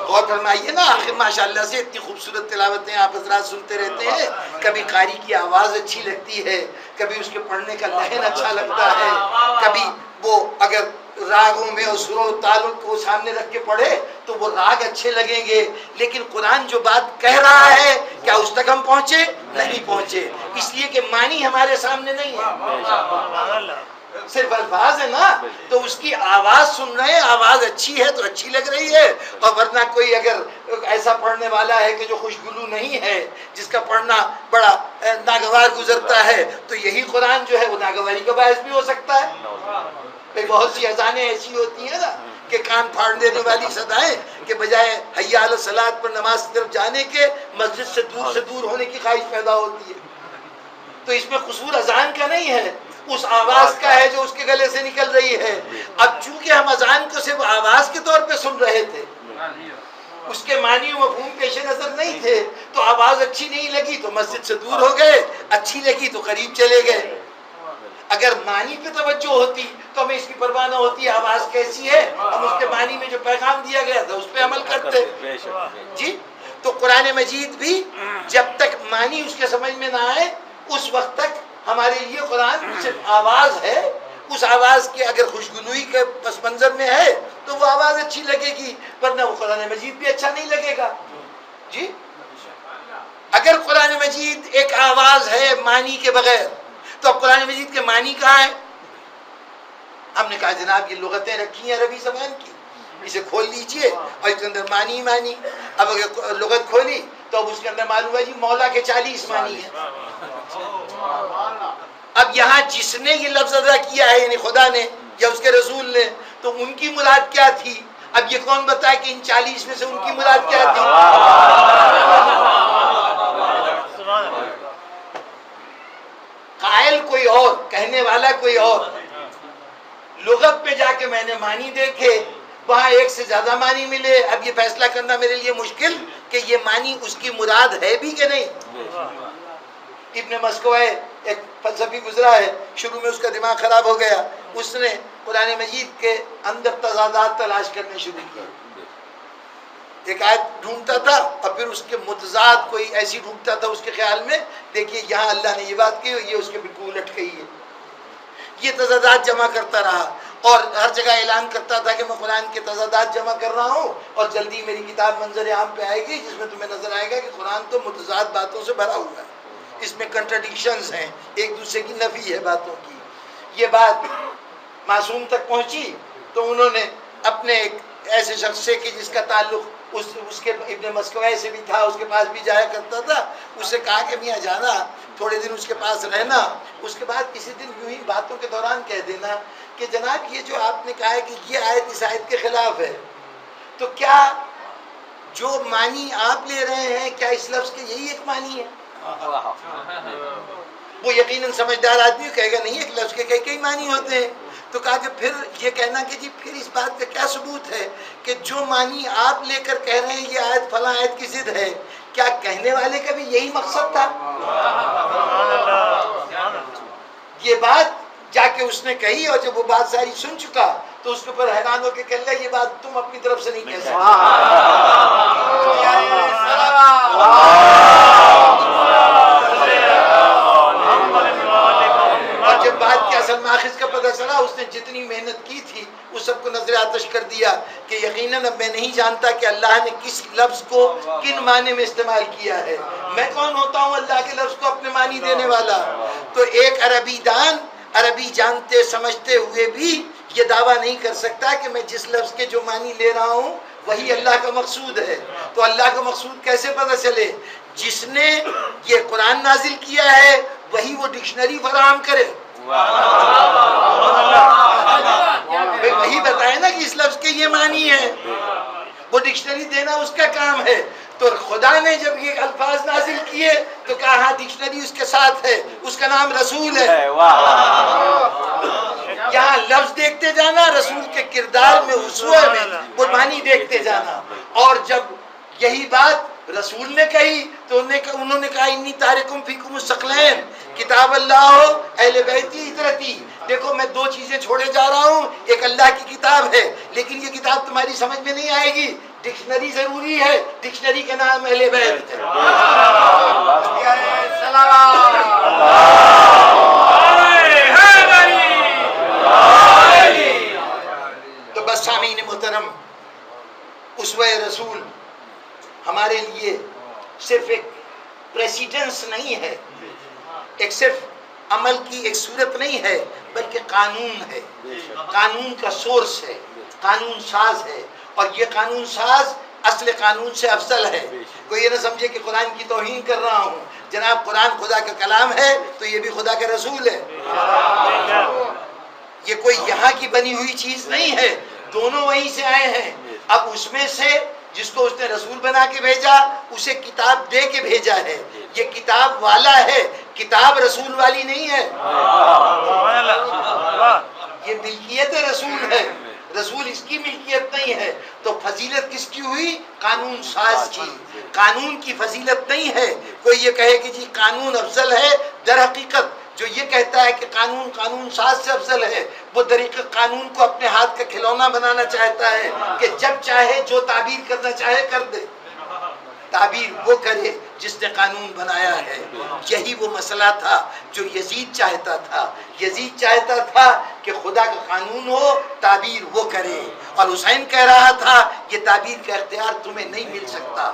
غور فرمائیے نا, آخر ماشاءاللہ سے اتنی خوبصورت تلاوتیں آپ حضرات سنتے رہتے ہیں. کبھی قاری کی آواز اچھی لگتی ہے, کبھی اس کے پڑھنے کا لحن اچھا لگتا ہے, کبھی وہ اگر راگوں میں اور سروں و تالوں کو سامنے رکھ کے پڑھے تو وہ راگ اچھے لگیں گے. لیکن قرآن جو بات کہہ رہا ہے کیا اس تک ہم پہنچے؟ نہیں پہنچے, اس لیے کہ معنی ہمارے سامنے نہیں ہے, صرف الفاظ ہے نا. تو اس کی آواز سن رہے ہیں, آواز اچھی ہے تو اچھی لگ رہی ہے, اور ورنہ کوئی اگر ایسا پڑھنے والا ہے کہ جو خوشگلو نہیں ہے, جس کا پڑھنا بڑا ناگوار گزرتا ہے, تو یہی قرآن جو ہے وہ ناگواری کا باعث بھی ہو سکتا ہے. بہت سی اذانیں ایسی ہوتی ہیں نا کہ کان پھاڑ دینے والی صدائیں, کہ بجائے حی علی الصلاۃ پر نماز کی طرف جانے کے مسجد سے دور ہونے کی خواہش پیدا ہوتی ہے. تو اس میں قصور اذان کا نہیں ہے, اس آواز کا ہے جو اس کے گلے سے نکل رہی ہے. اب چونکہ ہم اذان کو صرف آواز کے طور پہ سن رہے تھے, اس کے معنی و مفہوم پیش نظر نہیں تھے, تو آواز اچھی نہیں لگی تو مسجد سے دور ہو گئے, اچھی لگی تو قریب چلے گئے. اگر معنی پہ توجہ ہوتی تو ہمیں اس کی پرواہ نہ ہوتی آواز کیسی ہے, ہم اس کے معنی میں جو پیغام دیا گیا تھا اس پہ عمل کرتے. جی, تو قرآن مجید بھی جب تک معنی اس کے سمجھ میں نہ آئے اس وقت تک ہمارے لیے قرآن صرف آواز ہے. اس آواز کے اگر خوشگلوئی کے پس منظر میں ہے تو وہ آواز اچھی لگے گی, ورنہ وہ قرآن مجید بھی اچھا نہیں لگے گا. جی, اگر قرآن مجید ایک آواز ہے معنی کے بغیر تو اب قرآن مجید کے معنی کہاں ہیں؟ ہم نے کہا جناب یہ لغتیں رکھی ہیں عربی زبان کی, اسے کھول لیجئے اور اس کے اندر معنی معنی. اب اگر لغت کھولی تو اب اس کے اندر معلوم ہے جی مولا کے 40 معنی ہیں. اب یہاں جس نے یہ لفظ ادا کیا ہے یعنی خدا نے یا اس کے رسول نے, تو ان کی مراد کیا تھی؟ اب یہ کون بتائے کہ ان 40 میں سے ان کی مراد کیا تھی؟ قائل کوئی اور, کہنے والا کوئی اور. لغت پہ جا کے میں نے معنی دیکھے, وہاں ایک سے زیادہ معنی ملے. اب یہ فیصلہ کرنا میرے لیے مشکل کہ یہ معنی اس کی مراد ہے بھی کہ نہیں. ابن مسکوہ ایک فلسفی گزرا ہے, شروع میں اس کا دماغ خراب ہو گیا, اس نے قرآن مجید کے اندر تضادات تلاش کرنے شروع کیے. ایک آیت ڈھونڈتا تھا اور پھر اس کے متضاد کوئی ایسی ڈھونڈتا تھا اس کے خیال میں, دیکھیے یہاں اللہ نے یہ بات کی اور یہ اس کے بالکل الٹ کہی ہے. یہ تضادات جمع کرتا رہا اور ہر جگہ اعلان کرتا تھا کہ میں قرآن کے تضادات جمع کر رہا ہوں اور جلدی میری کتاب منظر عام پہ آئے گی جس میں تمہیں نظر آئے گا کہ قرآن تو متضاد باتوں سے بھرا ہوا ہے, اس میں کنٹرڈکشنز ہیں, ایک دوسرے کی نفی ہے باتوں کی. یہ بات معصوم تک پہنچی تو انہوں نے اپنے ایک ایسے شخص سے کہ جس کا تعلق اس کے ابن مسکوہ سے بھی تھا, اس کے پاس بھی جایا کرتا تھا, اس سے کہا کہ میاں جانا تھوڑے دن اس کے پاس رہنا, اس کے بعد کسی دن یوں ہی باتوں کے دوران کہہ دینا کہ جناب یہ جو آپ نے کہا ہے کہ یہ آیت اس آیت کے خلاف ہے, تو کیا جو معنی آپ لے رہے ہیں کیا اس لفظ کے یہی ایک معنی ہے؟ وہ یقیناً سمجھدار آدمی کہے گا نہیں, ایک لفظ کے کئی معنی ہوتے ہیں. تو کہا کہ پھر یہ کہنا کہ جی پھر اس بات کا کیا ثبوت ہے کہ جو معنی آپ لے کر کہہ رہے ہیں یہ آیت فلاں آیت کی ضد ہے, کیا کہنے والے کا بھی یہی مقصد تھا؟ یہ بات جا کے اس نے کہی، اور جب وہ بات ساری سن چکا تو اس کے اوپر حیران ہو کے کہنے لگا یہ بات تم اپنی طرف سے نہیں کہہ سکتے۔ اور جب بات کے اصل ماخذ کا پتہ چلا، اس نے جتنی محنت کی تھی وہ سب کو نظر آتش کر دیا کہ یقیناً اب میں نہیں جانتا کہ اللہ نے کس لفظ کو کن معنی میں استعمال کیا ہے، میں کون ہوتا ہوں اللہ کے لفظ کو اپنے معنی دینے والا۔ تو ایک عربی دان عربی جانتے سمجھتے ہوئے بھی یہ دعویٰ نہیں کر سکتا کہ میں جس لفظ کے جو معنی لے رہا ہوں وہی اللہ کا مقصود ہے۔ تو اللہ کا مقصود کیسے پتہ چلے؟ جس نے یہ قرآن نازل کیا ہے وہی وہ ڈکشنری فراہم کرے، وہی بتائے نا کہ اس لفظ کے یہ معنی ہے، وہ ڈکشنری دینا اس کا کام ہے۔ تو خدا نے جب یہ الفاظ نازل کیے تو کہا ہاں ڈکشنری اس کے ساتھ ہے، اس کا نام رسول ہے۔ یہاں لفظ دیکھتے جانا، رسول کے کردار میں اسوہ میں وہ معنی دیکھتے جانا۔ اور جب یہی بات رسول نے کہی تو انہوں نے کہا انی تارکم فیکم الثقلین کتاب اللہ اہل بیتی اطرتی، دیکھو میں دو چیزیں چھوڑے جا رہا ہوں، ایک اللہ کی کتاب ہے لیکن یہ کتاب تمہاری سمجھ میں نہیں آئے گی، ڈکشنری ضروری ہے، ڈکشنری کا نام اہل بیت ہے۔ تو بس سامعین محترم، اسوہ رسول ہمارے لیے صرف ایک پریسیڈنس نہیں ہے، ایک صرف عمل کی ایک صورت نہیں ہے، بلکہ قانون ہے، قانون کا سورس ہے، قانون ساز ہے، اور یہ قانون ساز اصل قانون سے افضل ہے۔ کوئی یہ نہ سمجھے کہ قرآن کی توہین کر رہا ہوں، جناب قرآن خدا کا کلام ہے تو یہ بھی خدا کا رسول ہے، یہ کوئی یہاں کی بنی ہوئی چیز نہیں ہے، دونوں وہیں سے آئے ہیں۔ اب اس میں سے جس کو اس نے رسول بنا کے بھیجا اسے کتاب دے کے بھیجا ہے، یہ کتاب والا ہے، کتاب رسول والی نہیں ہے، یہ ملکیت رسول ہے، رسول اس کی ملکیت نہیں ہے۔ تو فضیلت کس کی ہوئی؟ قانون ساز کی۔ قانون کی فضیلت نہیں ہے کوئی یہ کہے کہ جی قانون افضل ہے، در حقیقت جو یہ کہتا ہے کہ قانون ساز سے افضل ہے، وہ طریقہ قانون کو اپنے ہاتھ کا کھلونا بنانا چاہتا ہے کہ جب چاہے جو تعبیر کرنا چاہے کر دے، تعبیر وہ کرے جس نے قانون بنایا ہے۔ یہی وہ مسئلہ تھا جو یزید چاہتا تھا، یزید چاہتا تھا کہ خدا کا قانون ہو، تعبیر وہ کرے، اور حسین کہہ رہا تھا یہ تعبیر کا اختیار تمہیں نہیں مل سکتا۔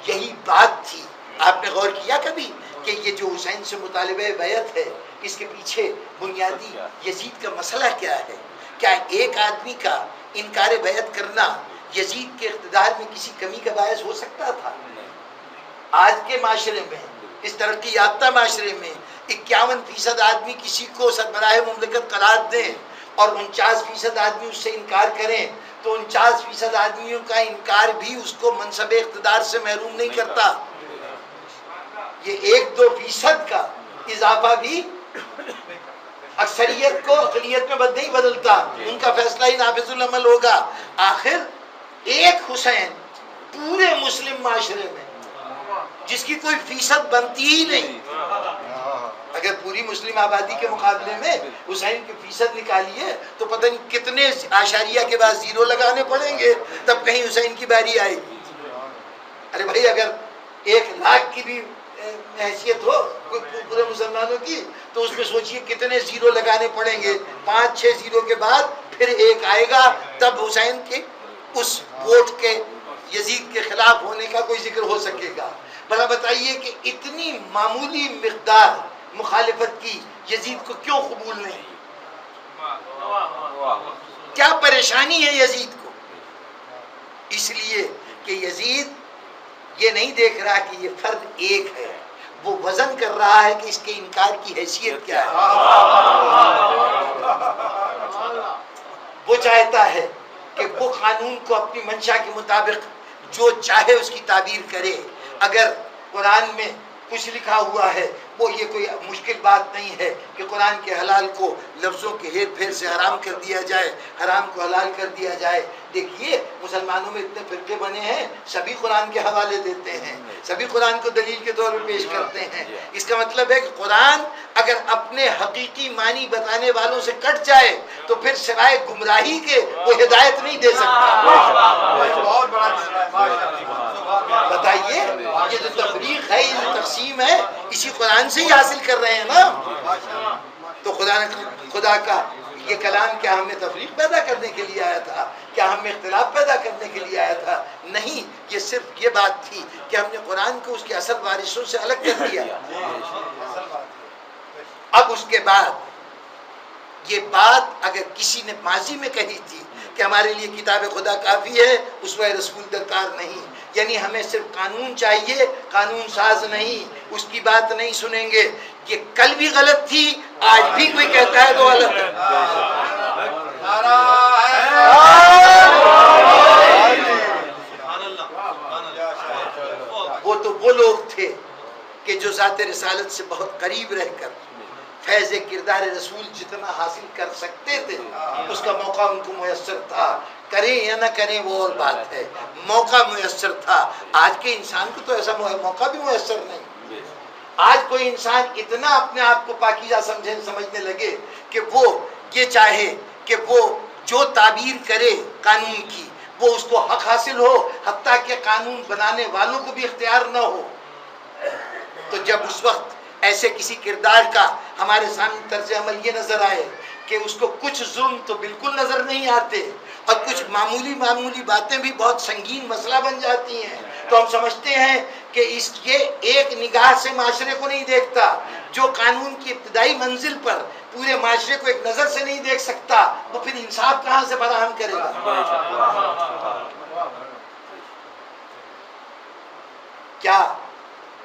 یہی بات تھی۔ آپ نے غور کیا کبھی کہ یہ جو حسین سے مطالبہ بیعت ہے اس کے پیچھے بنیادی یزید کا مسئلہ کیا ہے؟ کیا ایک آدمی کا انکار بیعت کرنا یزید کے اقتدار میں کسی کمی کا باعث ہو سکتا تھا؟ آج کے معاشرے میں، اس ترقی یافتہ معاشرے میں 51% آدمی کسی کو سربراہ مملکت قرار دیں اور 49% آدمی اس سے انکار کریں تو 49% آدمیوں کا انکار بھی اس کو منصب اقتدار سے محروم نہیں کرتا۔ یہ 1-2% کا اضافہ بھی اکثریت کو اقلیت میں نہیں بدلتا، ان کا فیصلہ ہی نافذ العمل ہوگا۔ آخر ایک حسین پورے مسلم معاشرے میں جس کی کوئی فیصد بنتی ہی نہیں، اگر پوری مسلم آبادی کے مقابلے میں حسین کی فیصد نکالیے تو پتہ نہیں کتنے اعشاریہ کے بعد زیرو لگانے پڑیں گے تب کہیں حسین کی باری آئے گی۔ ارے بھائی اگر 1,00,000 کی بھی حیثیت ہو پورے مسلمانوں کی تو اس میں سوچئے کتنے زیرو لگانے پڑیں گے، 5-6 زیرو کے بعد پھر ایک آئے گا، تب حسین کے اس ووٹ کے یزید کے خلاف ہونے کا کوئی ذکر ہو سکے گا۔ بھلا بتائیے کہ اتنی معمولی مقدار مخالفت کی یزید کو کیوں قبول نہیں؟ کیا پریشانی ہے یزید کو؟ اس لیے کہ یزید یہ نہیں دیکھ رہا کہ یہ فرد ایک ہے، وہ وزن کر رہا ہے کہ اس کے انکار کی حیثیت کیا ہے۔ وہ چاہتا ہے کہ وہ قانون کو اپنی منشا کے مطابق جو چاہے اس کی تعبیر کرے۔ اگر قرآن میں کچھ لکھا ہوا ہے، وہ یہ کوئی مشکل بات نہیں ہے کہ قرآن کے حلال کو لفظوں کے ہیر پھیر سے حرام کر دیا جائے، حرام کو حلال کر دیا جائے۔ دیکھیے مسلمانوں میں اتنے فرقے بنے ہیں، سبھی قرآن کے حوالے دیتے ہیں، سبھی قرآن کو دلیل کے طور پر پیش کرتے ہیں۔ اس کا مطلب ہے کہ قرآن اگر اپنے حقیقی معنی بتانے والوں سے کٹ جائے تو پھر سوائے گمراہی کے وہ ہدایت نہیں دے سکتا۔ بتائیے، یہ جو تفریق ہے، یہ جو تقسیم ہے، اسی قرآن سے ہی حاصل کر رہے ہیں نا۔ تو خدا کا یہ کلام کیا ہمیں تفریق پیدا کرنے کے لیے آیا تھا؟ کیا ہمیں اختلاف پیدا کرنے کے لیے آیا تھا؟ نہیں، یہ صرف یہ بات تھی کہ ہم نے قرآن کو اس کے اصل وارثوں سے الگ کر دیا۔ اب اس کے بعد یہ بات اگر کسی نے ماضی میں کہی تھی کہ ہمارے لیے کتاب خدا کافی ہے، اسوہ رسول درکار نہیں، یعنی ہمیں صرف قانون چاہیے، قانون ساز نہیں، اس کی بات نہیں سنیں گے، یہ کل بھی غلط تھی، آج بھی کوئی کہتا ہے تو غلط ہے۔ وہ تو وہ لوگ تھے کہ جو ذات رسالت سے بہت قریب رہ کر فیض کردار رسول جتنا حاصل کر سکتے تھے اس کا موقع ان کو میسر تھا، کریں یا نہ کریں وہ اور بات ہے، موقع میسر تھا۔ آج کے انسان کو تو ایسا موقع بھی میسر نہیں۔ آج کوئی انسان اتنا اپنے آپ کو پاکیزہ سمجھنے لگے کہ وہ یہ چاہے کہ وہ جو تعبیر کرے قانون کی وہ اس کو حق حاصل ہو، حتیٰ کہ قانون بنانے والوں کو بھی اختیار نہ ہو۔ تو جب اس وقت ایسے کسی کردار کا ہمارے سامنے طرز عمل یہ نظر آئے کہ اس کو کچھ ظلم تو بالکل نظر نہیں آتے اور کچھ معمولی باتیں بھی بہت سنگین مسئلہ بن جاتی ہیں، تو ہم سمجھتے ہیں کہ یہ ایک نگاہ سے معاشرے کو نہیں دیکھتا، جو قانون کی ابتدائی منزل پر پورے معاشرے کو ایک نظر سے نہیں دیکھ سکتا، وہ پھر انصاف کہاں سے فراہم کرے گا؟ کیا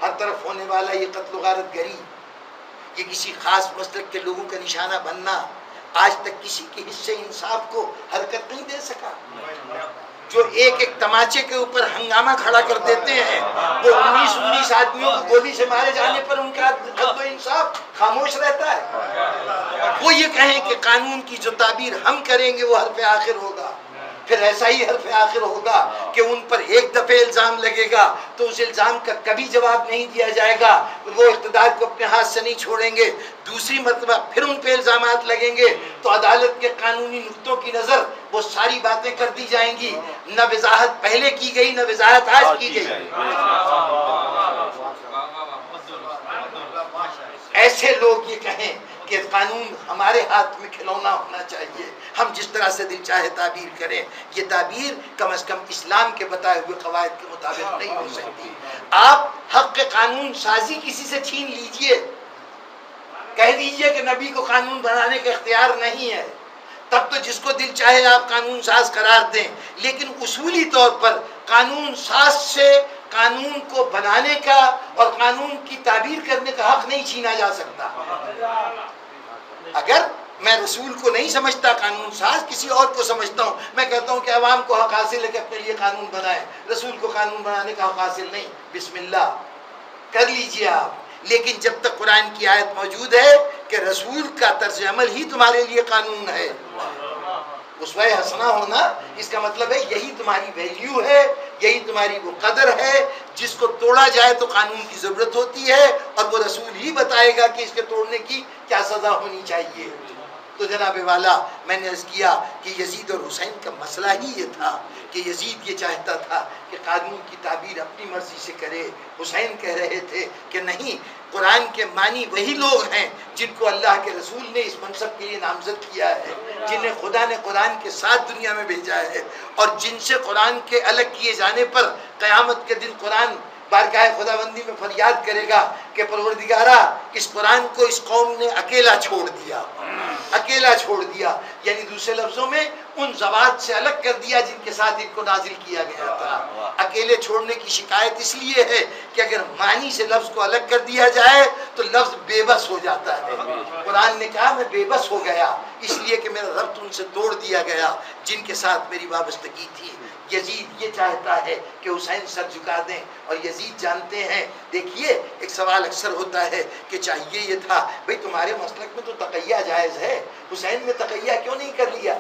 ہر طرف ہونے والا یہ قتل و غارت گری، یہ کسی خاص مسلک کے لوگوں کا نشانہ بننا آج تک کسی کے حصے انصاف کو حرکت نہیں دے سکا؟ جو ایک تماچے کے اوپر ہنگامہ کھڑا کر دیتے ہیں، وہ 19 آدمیوں کو گولی سے مارے جانے پر ان کا عدل و انصاف خاموش رہتا ہے۔ وہ یہ کہیں کہ قانون کی جو تعبیر ہم کریں گے وہ حرف آخر ہوگا، پھر ایسا ہی حرف آخر ہوگا کہ ان پر ایک دفعہ الزام لگے گا تو اس الزام کا کبھی جواب نہیں دیا جائے گا، وہ اقتدار کو اپنے ہاتھ سے نہیں چھوڑیں گے، دوسری مرتبہ پھر ان پہ الزامات لگیں گے تو عدالت کے قانونی نقطوں کی نظر وہ ساری باتیں کر دی جائیں گی، نہ وضاحت پہلے کی گئی نہ وضاحت آج کی گئی۔ ایسے لوگ یہ کہیں کہ قانون ہمارے ہاتھ میں کھلونا ہونا چاہیے، ہم جس طرح سے دل چاہے تعبیر کریں، یہ تعبیر کم از کم اسلام کے بتائے ہوئے قواعد کے مطابق نہیں ہو سکتی۔ آپ حق کے قانون سازی کسی سے چھین لیجئے، کہہ دیجئے کہ نبی کو قانون بنانے کا اختیار نہیں ہے، تب تو جس کو دل چاہے آپ قانون ساز قرار دیں، لیکن اصولی طور پر قانون ساز سے قانون کو بنانے کا اور قانون کی تعبیر کرنے کا حق نہیں چھینا جا سکتا۔ اگر میں رسول کو نہیں سمجھتا قانون ساز، کسی اور کو سمجھتا ہوں، میں کہتا ہوں کہ عوام کو حق حاصل ہے کہ اپنے لیے قانون بنائے، رسول کو قانون بنانے کا حق حاصل نہیں، بسم اللہ کر لیجئے آپ، لیکن جب تک قرآن کی آیت موجود ہے کہ رسول کا طرز عمل ہی تمہارے لیے قانون ہے، اسوہ حسنہ ہونا، اس کا مطلب ہے یہی تمہاری ویلیو ہے، یہی تمہاری وہ قدر ہے جس کو توڑا جائے تو قانون کی ضرورت ہوتی ہے اور وہ رسول ہی بتائے گا کہ اس کے توڑنے کی کیا سزا ہونی چاہیے۔ تو جناب والا، میں نے عرض کیا کہ یزید اور حسین کا مسئلہ ہی یہ تھا کہ یزید یہ چاہتا تھا کہ قانون کی تعبیر اپنی مرضی سے کرے، حسین کہہ رہے تھے کہ نہیں، قرآن کے معنی وہی لوگ ہیں جن کو اللہ کے رسول نے اس منصب کے لیے نامزد کیا ہے، جنہیں خدا نے قرآن کے ساتھ دنیا میں بھیجا ہے، اور جن سے قرآن کے الگ کیے جانے پر قیامت کے دن قرآن بارگاہ خداوندی میں فریاد کرے گا کہ پروردگارا اس قرآن کو اس قوم نے اکیلا چھوڑ دیا، اکیلا چھوڑ دیا، یعنی دوسرے لفظوں میں ان ذوات سے الگ کر دیا جن کے ساتھ ان کو نازل کیا گیا تھا۔ اکیلے چھوڑنے کی شکایت اس لیے ہے کہ اگر معنی سے لفظ کو الگ کر دیا جائے تو لفظ بے بس ہو جاتا ہے۔ قرآن نے کہا میں بے بس ہو گیا اس لیے کہ میرا ربط ان سے توڑ دیا گیا جن کے ساتھ میری وابستگی تھی۔ یزید یہ چاہتا ہے کہ حسین سر جھکا دیں، اور یزید جانتے ہیں، دیکھیے ایک سوال اکثر ہوتا ہے کہ چاہیے یہ تھا بھئی تمہارے مسلک میں تو تقیہ جائز ہے، حسین نے تقیہ کیوں نہیں کر لیا؟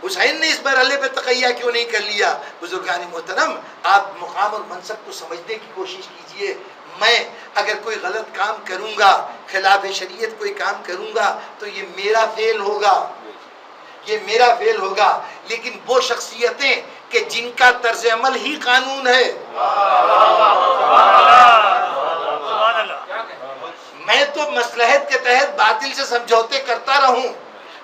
حسین نے اس مرحلے پہ تقیہ کیوں نہیں کر لیا؟ بزرگان محترم، آپ مقام اور منصب کو سمجھنے کی کوشش کیجئے۔ میں اگر کوئی غلط کام کروں گا، خلاف شریعت کوئی کام کروں گا تو یہ میرا فعل ہوگا، یہ میرا فعل ہوگا، لیکن وہ شخصیتیں کہ جن کا طرز عمل ہی قانون ہے، میں تو مصلحت کے تحت باطل سے سمجھوتے کرتا رہوں،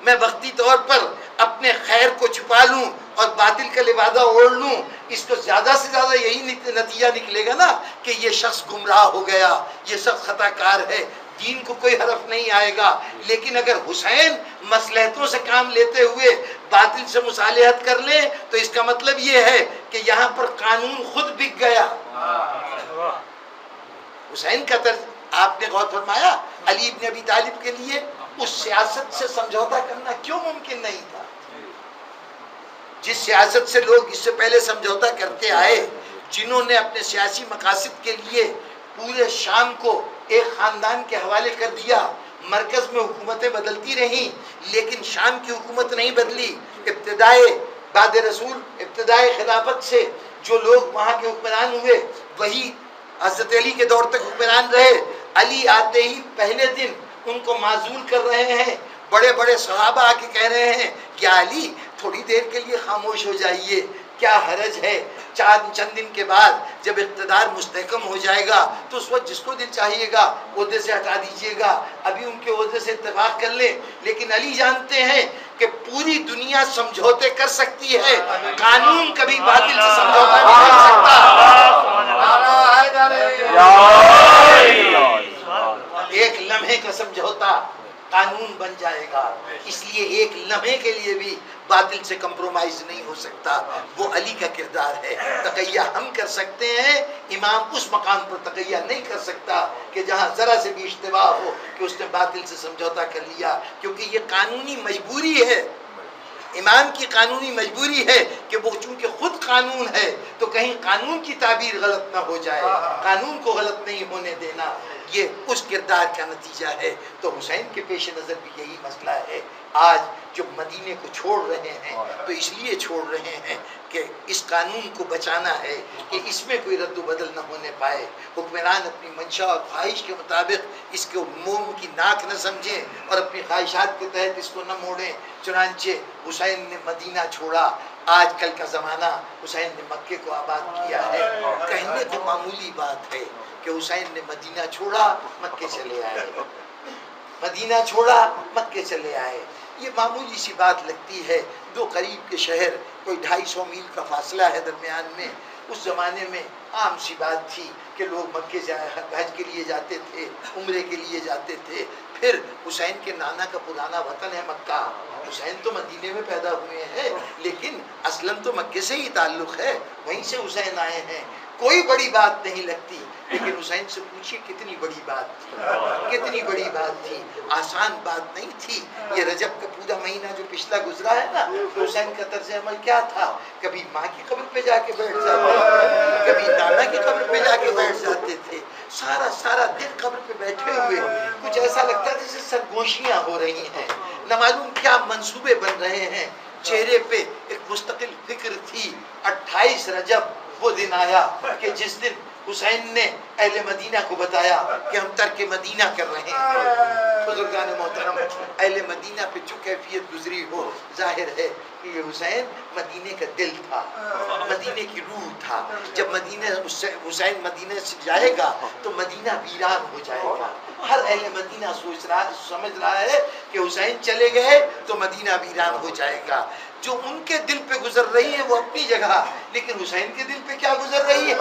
میں وقتی طور پر اپنے خیر کو چھپا لوں اور باطل کا لبادہ اوڑھ لوں، اس کو زیادہ سے زیادہ یہی نتیجہ نکلے گا نا کہ یہ شخص گمراہ ہو گیا، یہ شخص خطا کار ہے، دین کو کوئی حرف نہیں آئے گا۔ لیکن اگر حسین مصلحتوں سے کام لیتے ہوئے باطل سے مصالحت کر لیں تو اس کا مطلب یہ ہے کہ یہاں پر قانون خود بک گیا۔ حسین کا طرز آپ نے غور فرمایا، علی ابن ابی طالب کے لیے اس سیاست سے سمجھوتا کرنا کیوں ممکن نہیں تھا؟ جس سیاست سے لوگ اس سے پہلے سمجھوتا کرتے آئے، جنہوں نے اپنے سیاسی مقاصد کے لیے پورے شام کو ایک خاندان کے حوالے کر دیا، مرکز میں حکومتیں بدلتی رہیں لیکن شام کی حکومت نہیں بدلی۔ ابتدائے بعد رسول، ابتدائے خلافت سے جو لوگ وہاں کے حکمران ہوئے وہی حضرت علی کے دور تک حکمران رہے۔ علی آتے ہی پہلے دن ان کو معزول کر رہے ہیں، بڑے بڑے صحابہ آ کے کہہ رہے ہیں کہ علی تھوڑی دیر کے لیے خاموش ہو جائیے، کیا حرج ہے؟ چند دن کے بعد جب اقتدار مستحکم ہو جائے گا تو اس وقت جس کو دل چاہیے گا عہدے سے ہٹا دیجیے گا، ابھی ان کے عہدے سے اتفاق کر لیں۔ لیکن علی جانتے ہیں کہ پوری دنیا سمجھوتے کر سکتی ہے، قانون کبھی باطل سے سمجھوتا نہیں کر سکتا۔ ایک لمحے کا سمجھوتا قانون بن جائے گا، اس لیے ایک لمحے کے لیے بھی باطل سے کمپرومائز نہیں ہو سکتا۔ وہ علی کا کردار ہے۔ تقیہ ہم کر سکتے ہیں، امام اس مقام پر تقیہ نہیں کر سکتا کہ جہاں ذرا سے بھی اشتباہ ہو کہ اس نے باطل سے سمجھوتا کر لیا، کیونکہ یہ قانونی مجبوری ہے، امام کی قانونی مجبوری ہے کہ وہ چونکہ خود قانون ہے تو کہیں قانون کی تعبیر غلط نہ ہو جائے، قانون کو غلط نہیں ہونے دینا، یہ اس کردار کا نتیجہ ہے۔ تو حسین کے پیش نظر بھی یہی مسئلہ ہے۔ آج جو مدینے کو چھوڑ رہے ہیں تو اس لیے چھوڑ رہے ہیں کہ اس قانون کو بچانا ہے کہ اس میں کوئی رد و بدل نہ ہونے پائے، حکمران اپنی منشا اور خواہش کے مطابق اس کو موم کی ناک نہ سمجھیں اور اپنی خواہشات کے تحت اس کو نہ موڑیں۔ چنانچہ حسین نے مدینہ چھوڑا، آج کل کا زمانہ حسین نے مکے کو آباد کیا ہے۔ کہنے کو معمولی بات ہے کہ حسین نے مدینہ چھوڑا مکے چلے آئے، مدینہ چھوڑا مکے چلے آئے، یہ معمولی سی بات لگتی ہے۔ دو قریب کے شہر، کوئی 250 میل کا فاصلہ ہے درمیان میں۔ اس زمانے میں عام سی بات تھی کہ لوگ مکے سے حج کے لیے جاتے تھے، عمرے کے لیے جاتے تھے۔ پھر حسین کے نانا کا پرانا وطن ہے مکہ، حسین تو مدینے میں پیدا ہوئے ہیں لیکن اصلاً تو مکے سے ہی تعلق ہے، وہیں سے حسین آئے ہیں۔ کوئی بڑی بات نہیں لگتی، لیکن حسین سے پوچھیے کتنی بڑی بات تھی، کتنی بڑی بات تھی، آسان بات نہیں تھی۔ یہ رجب کا پورا مہینہ جو پچھلا گزرا ہے نا، تو حسین کا طرز عمل کیا تھا؟ کبھی ماں کی قبر پہ جا کے بیٹھ جاتے تھے، کبھی نانا کی قبر پہ جا کے بیٹھ جاتے تھے، سارا دن قبر پہ بیٹھے ہوئے، کچھ ایسا لگتا ہے جیسے سرگوشیاں ہو رہی ہیں، نہ معلوم کیا منصوبے بن رہے ہیں۔ چہرے پہ ایک مستقل فکر تھی۔ 28 رجب وہ دن آیا کہ جس دن حسین نے اہل مدینہ کو بتایا کہ ہم ترک مدینہ کر رہے ہیں۔ بزرگان محترم، اہل مدینہ پہ جو کیفیت گزری ہو، ظاہر ہے کہ یہ حسین مدینے کا دل تھا، مدینے کی روح تھا۔ جب حسین مدینہ سے جائے گا تو مدینہ ویران ہو جائے گا۔ ہر اہل مدینہ سمجھ رہا ہے کہ حسین چلے گئے تو مدینہ ویران ہو جائے گا۔ جو ان کے دل پہ گزر رہی ہے وہ اپنی جگہ، لیکن حسین کے دل پہ کیا گزر رہی ہے؟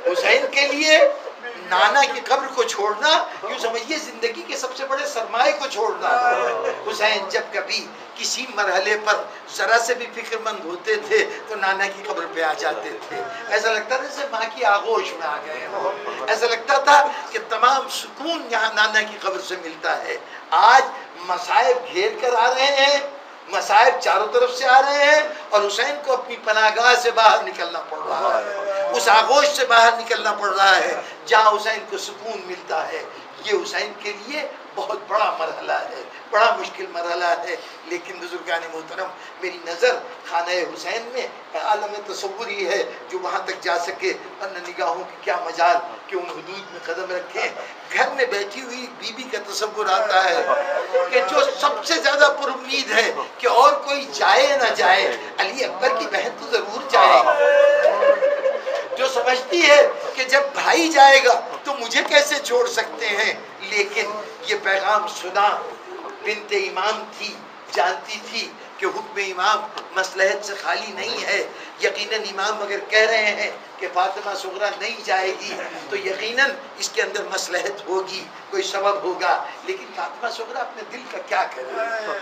حسین کے لیے نانا کی قبر کو چھوڑنا، یوں سمجھیے زندگی کے سب سے بڑے سرمایہ کو چھوڑنا۔ حسین جب کبھی کسی مرحلے پر ذرا سے بھی فکر مند ہوتے تھے تو نانا کی قبر پہ آ جاتے تھے، ایسا لگتا تھا جیسے ماں کی آغوش میں آ گئے ہو، ایسا لگتا تھا کہ تمام سکون یہاں نانا کی قبر سے ملتا ہے۔ آج مصائب گھیر کر آ رہے ہیں، مصائب چاروں طرف سے آ رہے ہیں اور حسین کو اپنی پناہ گاہ سے باہر نکلنا پڑ رہا ہے، اس آغوش سے باہر نکلنا پڑ رہا ہے جہاں حسین کو سکون ملتا ہے۔ یہ حسین کے لیے بہت بڑا مرحلہ ہے، بڑا مشکل مرحلہ ہے، لیکن بزرگان محترم میری نظر خانہ حسین میں عالم تصور ہی ہے جو وہاں تک جا سکے، ورنہ نگاہوں کی کیا مجال کہ ان حدود میں قدم رکھیں۔ گھر میں بیٹھی ہوئی بی بی کا تصور آتا ہے کہ جو سب سے زیادہ پر امید ہے کہ اور کوئی جائے نہ جائے، علی اکبر کی بہن تو ضرور جائے گی، جو سمجھتی ہے کہ جب بھائی جائے گا تو مجھے کیسے چھوڑ سکتے ہیں، لیکن یہ پیغام سنا۔ بنت امام تھی، جانتی تھی کہ حکم امام مصلحت سے خالی نہیں ہے۔ یقیناً امام اگر کہہ رہے ہیں کہ فاطمہ صغریٰ نہیں جائے گی تو یقیناً اس کے اندر مصلحت ہوگی، کوئی سبب ہوگا، لیکن فاطمہ صغریٰ اپنے دل کا کیا کرے؟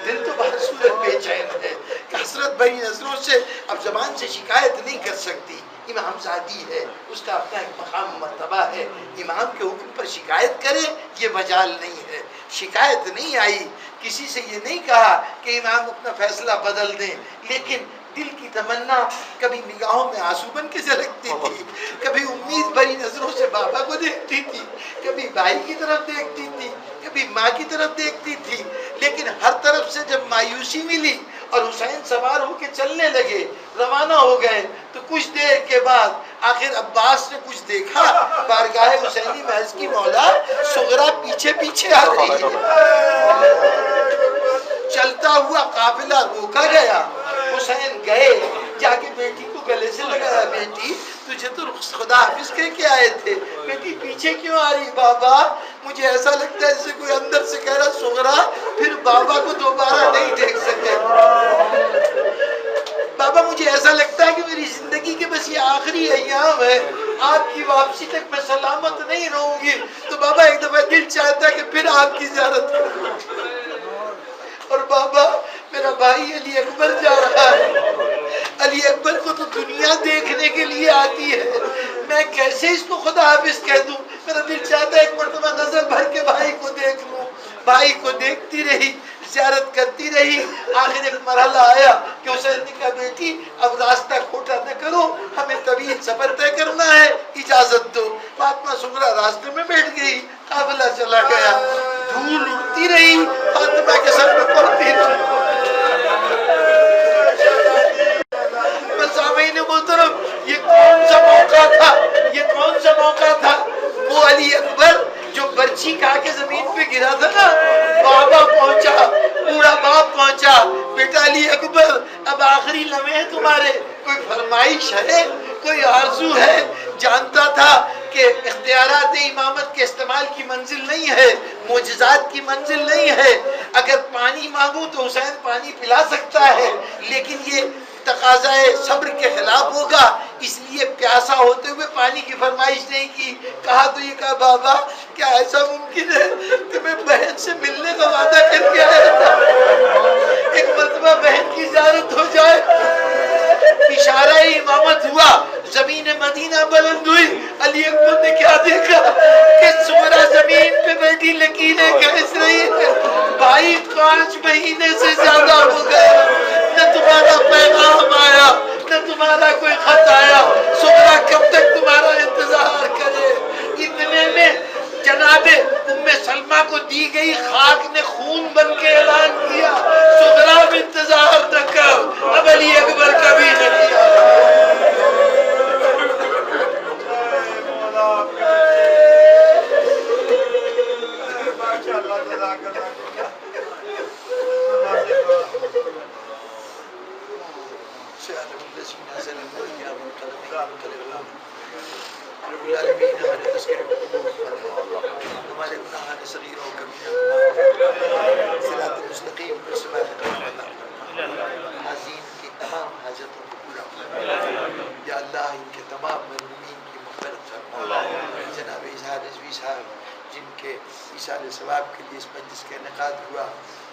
دل تو بہت صورت بے چین ہے، حسرت بھری نظروں سے اب زبان سے شکایت نہیں کر سکتی۔ امام زادی ہے، اس کا اپنا ایک مقام مرتبہ ہے، امام کے حکم پر شکایت کرے یہ مجال نہیں ہے۔ شکایت نہیں آئی، کسی سے یہ نہیں کہا کہ امام اپنا فیصلہ بدل دیں، لیکن دل کی تمنا کبھی نگاہوں میں آنسو بن کے جھلکتی تھی، کبھی امید بھری نظروں سے بابا کو دیکھتی تھی، کبھی بھائی کی طرف دیکھتی تھی، کبھی ماں کی طرف دیکھتی تھی، لیکن ہر طرف سے جب مایوسی ملی اور حسین سوار ہو کے چلنے لگے، روانہ ہو گئے، تو کچھ دیر کے بعد آخر عباس نے کچھ دیکھا، بارگاہ حسینی محض کی مولا صغریٰ پیچھے پیچھے آ رہی ہے۔ چلتا ہوا قافلہ روکا گیا، حسین گئے، جا کے بیٹی کو گلے سے لگایا، بیٹی تجھے تو خدا حافظ کہہ کے آئے تھے، بیٹی پیچھے کیوں آ رہی؟ بابا مجھے ایسا لگتا ہے جیسے کوئی اندر سے کہہ رہا صغریٰ پھر بابا کو دوبارہ نہیں دیکھ سکے، بابا مجھے ایسا لگتا ہے کہ میری زندگی کے بس یہ آخری ایام ہے، آپ کی واپسی تک میں سلامت نہیں رہوں گی، تو بابا ایک دفعہ دل چاہتا ہے کہ پھر آپ کی زیارت کروں، اور بابا میرا بھائی علی اکبر جا رہا ہے، علی اکبر کو تو دنیا دیکھنے کے لیے آتی ہے، میں کیسے اس کو خدا حافظ کہہ دوں؟ میرا دل چاہتا ہے ایک مرتبہ نظر بھر کے بھائی کو دیکھ لوں۔ بھائی کو دیکھتی رہی، زیارت کرتی رہی، آخر ایک مرحلہ آیا کہ حسین نے کہا بیٹی اب راستہ کھوٹا نہ کرو، ہمیں طویل سفر طے کرنا ہے، اجازت دو۔ فاطمہ صغریٰ راستے میں بیٹھ گئی، قافلہ چلا گیا، دھول اڑتی رہی، فاطمہ کے سر پہ پڑتی رہی۔ سامعین محترم، یہ کون سا موقع تھا؟ یہ کون سا موقع تھا؟ وہ علی اکبر جو برچھی کھا کے زمین پہ گرا تھا نا، بابا پہنچا، بوڑھا باپ پہنچا، بیٹا علی اکبر اب آخری لمحے تمہارے، کوئی فرمائش ہے، کوئی آرزو ہے؟ جانتا تھا کہ اختیارات امامت کے استعمال کی منزل نہیں ہے، معجزات کی منزل نہیں ہے، اگر پانی مانگوں تو حسین پانی پلا سکتا ہے، لیکن یہ تقاضائے صبر کے خلاف ہوگا، اس لیے پیاسا ہوتے ہوئے پانی کی فرمائش نہیں کی، کہا تو یہ کہا بابا کیا ایسا ممکن ہے کہ میں بہن سے ملنے کا وعدہ کر کے آیا تھا، ایک مرتبہ بہن کی زیارت ہو جائے۔ اشارہ امامت ہوا، زمین مدینہ بلند ہوئی، علی اکبر نے کیا دیکھا کہ صغریٰ زمین پہ بیٹھی لکیریں گھس رہی ہے، بھائی 5 مہینے سے زیادہ ہو گئے، نہ تمہارا پیغام آیا، نہ تمہارا کوئی خط آیا، صغریٰ کب تک تمہارا انتظار کرے؟ اتنے میں جناب ام سلمہ کو دی گئی خاک نے خون بن کے اعلان کیا، صغریٰ اب انتظار نہ کر، اب علی اکبر کبھی نہ کیا۔ ہمارے گناہ صغیر و کبیرہ صراط مستقیم پر صراط حاضرین کی تمام حاجتوں کو پورا فرما، یا اللہ ان کے تمام مرحومین کی مغفرت فرما۔ جناب اظہار رضوی صاحب جن کے ایصال ثواب کے لیے اس مجلس کا انعقاد ہوا،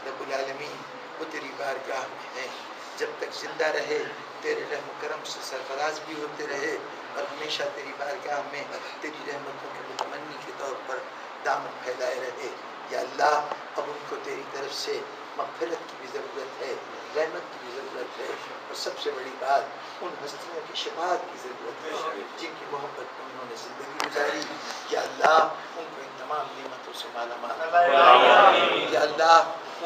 رب العالمین وہ تیری بارگاہ میں ہیں، جب تک زندہ رہے تیرے رحم و کرم سے سرفراز بھی ہوتے رہے اور ہمیشہ تیری بارگاہ میں تیری رحمتوں کے متمنی کے طور پر دامن پھیلائے رہے۔ یا اللہ اب ان کو تیری طرف سے مغفرت کی بھی ضرورت ہے، رحمت کی بھی ضرورت ہے، اور سب سے بڑی بات ان ہستیوں کی شفاعت کی ضرورت ہے جن کی محبت میں انہوں نے زندگی گزاری. یا اللہ ان کو ان تمام نعمتوں سے مالا مال. یا اللہ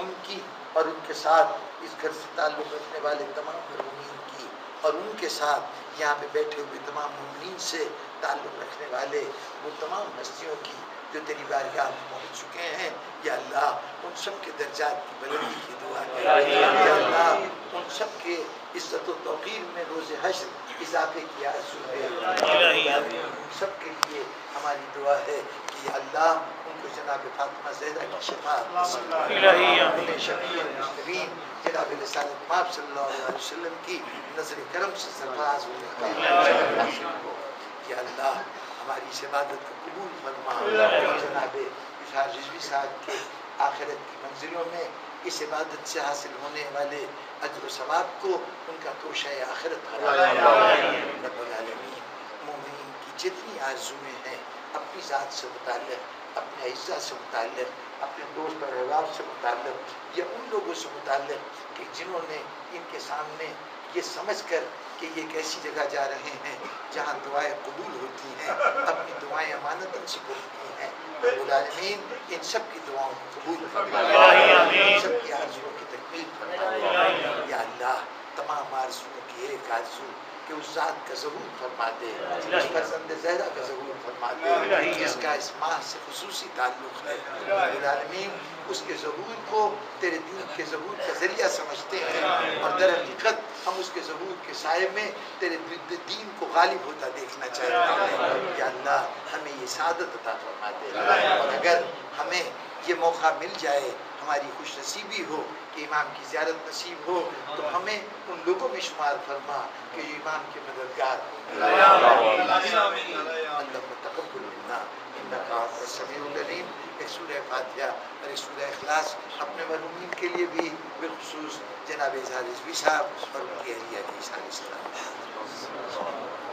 ان کی اور ان کے ساتھ اس گھر سے تعلق رکھنے والے تمام مرحومین کی، اور ان کے ساتھ یہاں پہ بیٹھے ہوئے تمام مومنین سے تعلق رکھنے والے وہ تمام ہستیوں کی جو تیری بارگاہ میں پہنچ چکے ہیں. یا اللہ ان سب کے درجات کی بلندی کی دعا ہے. یا اللہ ان سب کے عزت و توقیر میں روز حشر اضافے کی آرزو ہے. ان سب کے لیے ہماری دعا ہے کہ یا اللہ ان کو جناب فاطمہ زہرا کی شفاعت، انہیں شفیع المسلمین جناب رسالت مآب صلی اللہ علیہ وسلم کی نظر کرم سے سرفراز ہو. یا اللہ ہماری اس عبادت کو قبول فرما. جناب اشار رضوی صاحب کے آخرت کی منزلوں میں اس عبادت سے حاصل ہونے والے اجر و ثواب کو ان کا توشہ آخرت قرار دے. رب العالمین مومنین کی جتنی آرزویں ہیں اپنی ذات سے متعلق، اپنے اعزاء سے متعلق، اپنے دوست اور احباب سے متعلق، یا ان لوگوں سے متعلق کہ جنہوں نے ان کے سامنے یہ سمجھ کر کہ یہ ایک ایسی جگہ جا رہے ہیں جہاں دعائیں قبول ہوتی ہیں، اپنی دعائیں امانتاً سپرد کی ہیں. رب العالمین ان سب کی دعاؤں کو قبول فرما، ان سب کی آرزوؤں کی تکمیل فرما. یا اللہ تمام آرزوؤں کی ایک آرزو کہ اس ذات کا ظہور فرما دے، اس فرزند زہرا کا ظہور فرما دے جس کا اس ماہ سے خصوصی تعلق ہے. رب العالمین اس کے ظہور کو تیرے دین کے ظہور کا ذریعہ سمجھتے ہیں، اور در حقیقت ہم اس کے ظہور کے سائے میں تیرے دین کو غالب ہوتا دیکھنا چاہتے ہیں. یا اللہ ہمیں یہ سعادت عطا فرما دے، اور اگر ہمیں یہ موقع مل جائے، ہماری خوش نصیبی ہو کہ امام کی زیارت نصیب ہو، تو ہمیں ان لوگوں میں شمار فرما کہ جو امام کے مددگار ہوں. اللہ تقبل منا انک انت السمیع العلیم. ایک سورہ فاتحہ اور ایک سورہ اخلاص اپنے مرحومین کے لیے بھی بالخصوص جناب اظہار رضوی صاحب اور ان کی اہلیہ کی ساری سلام.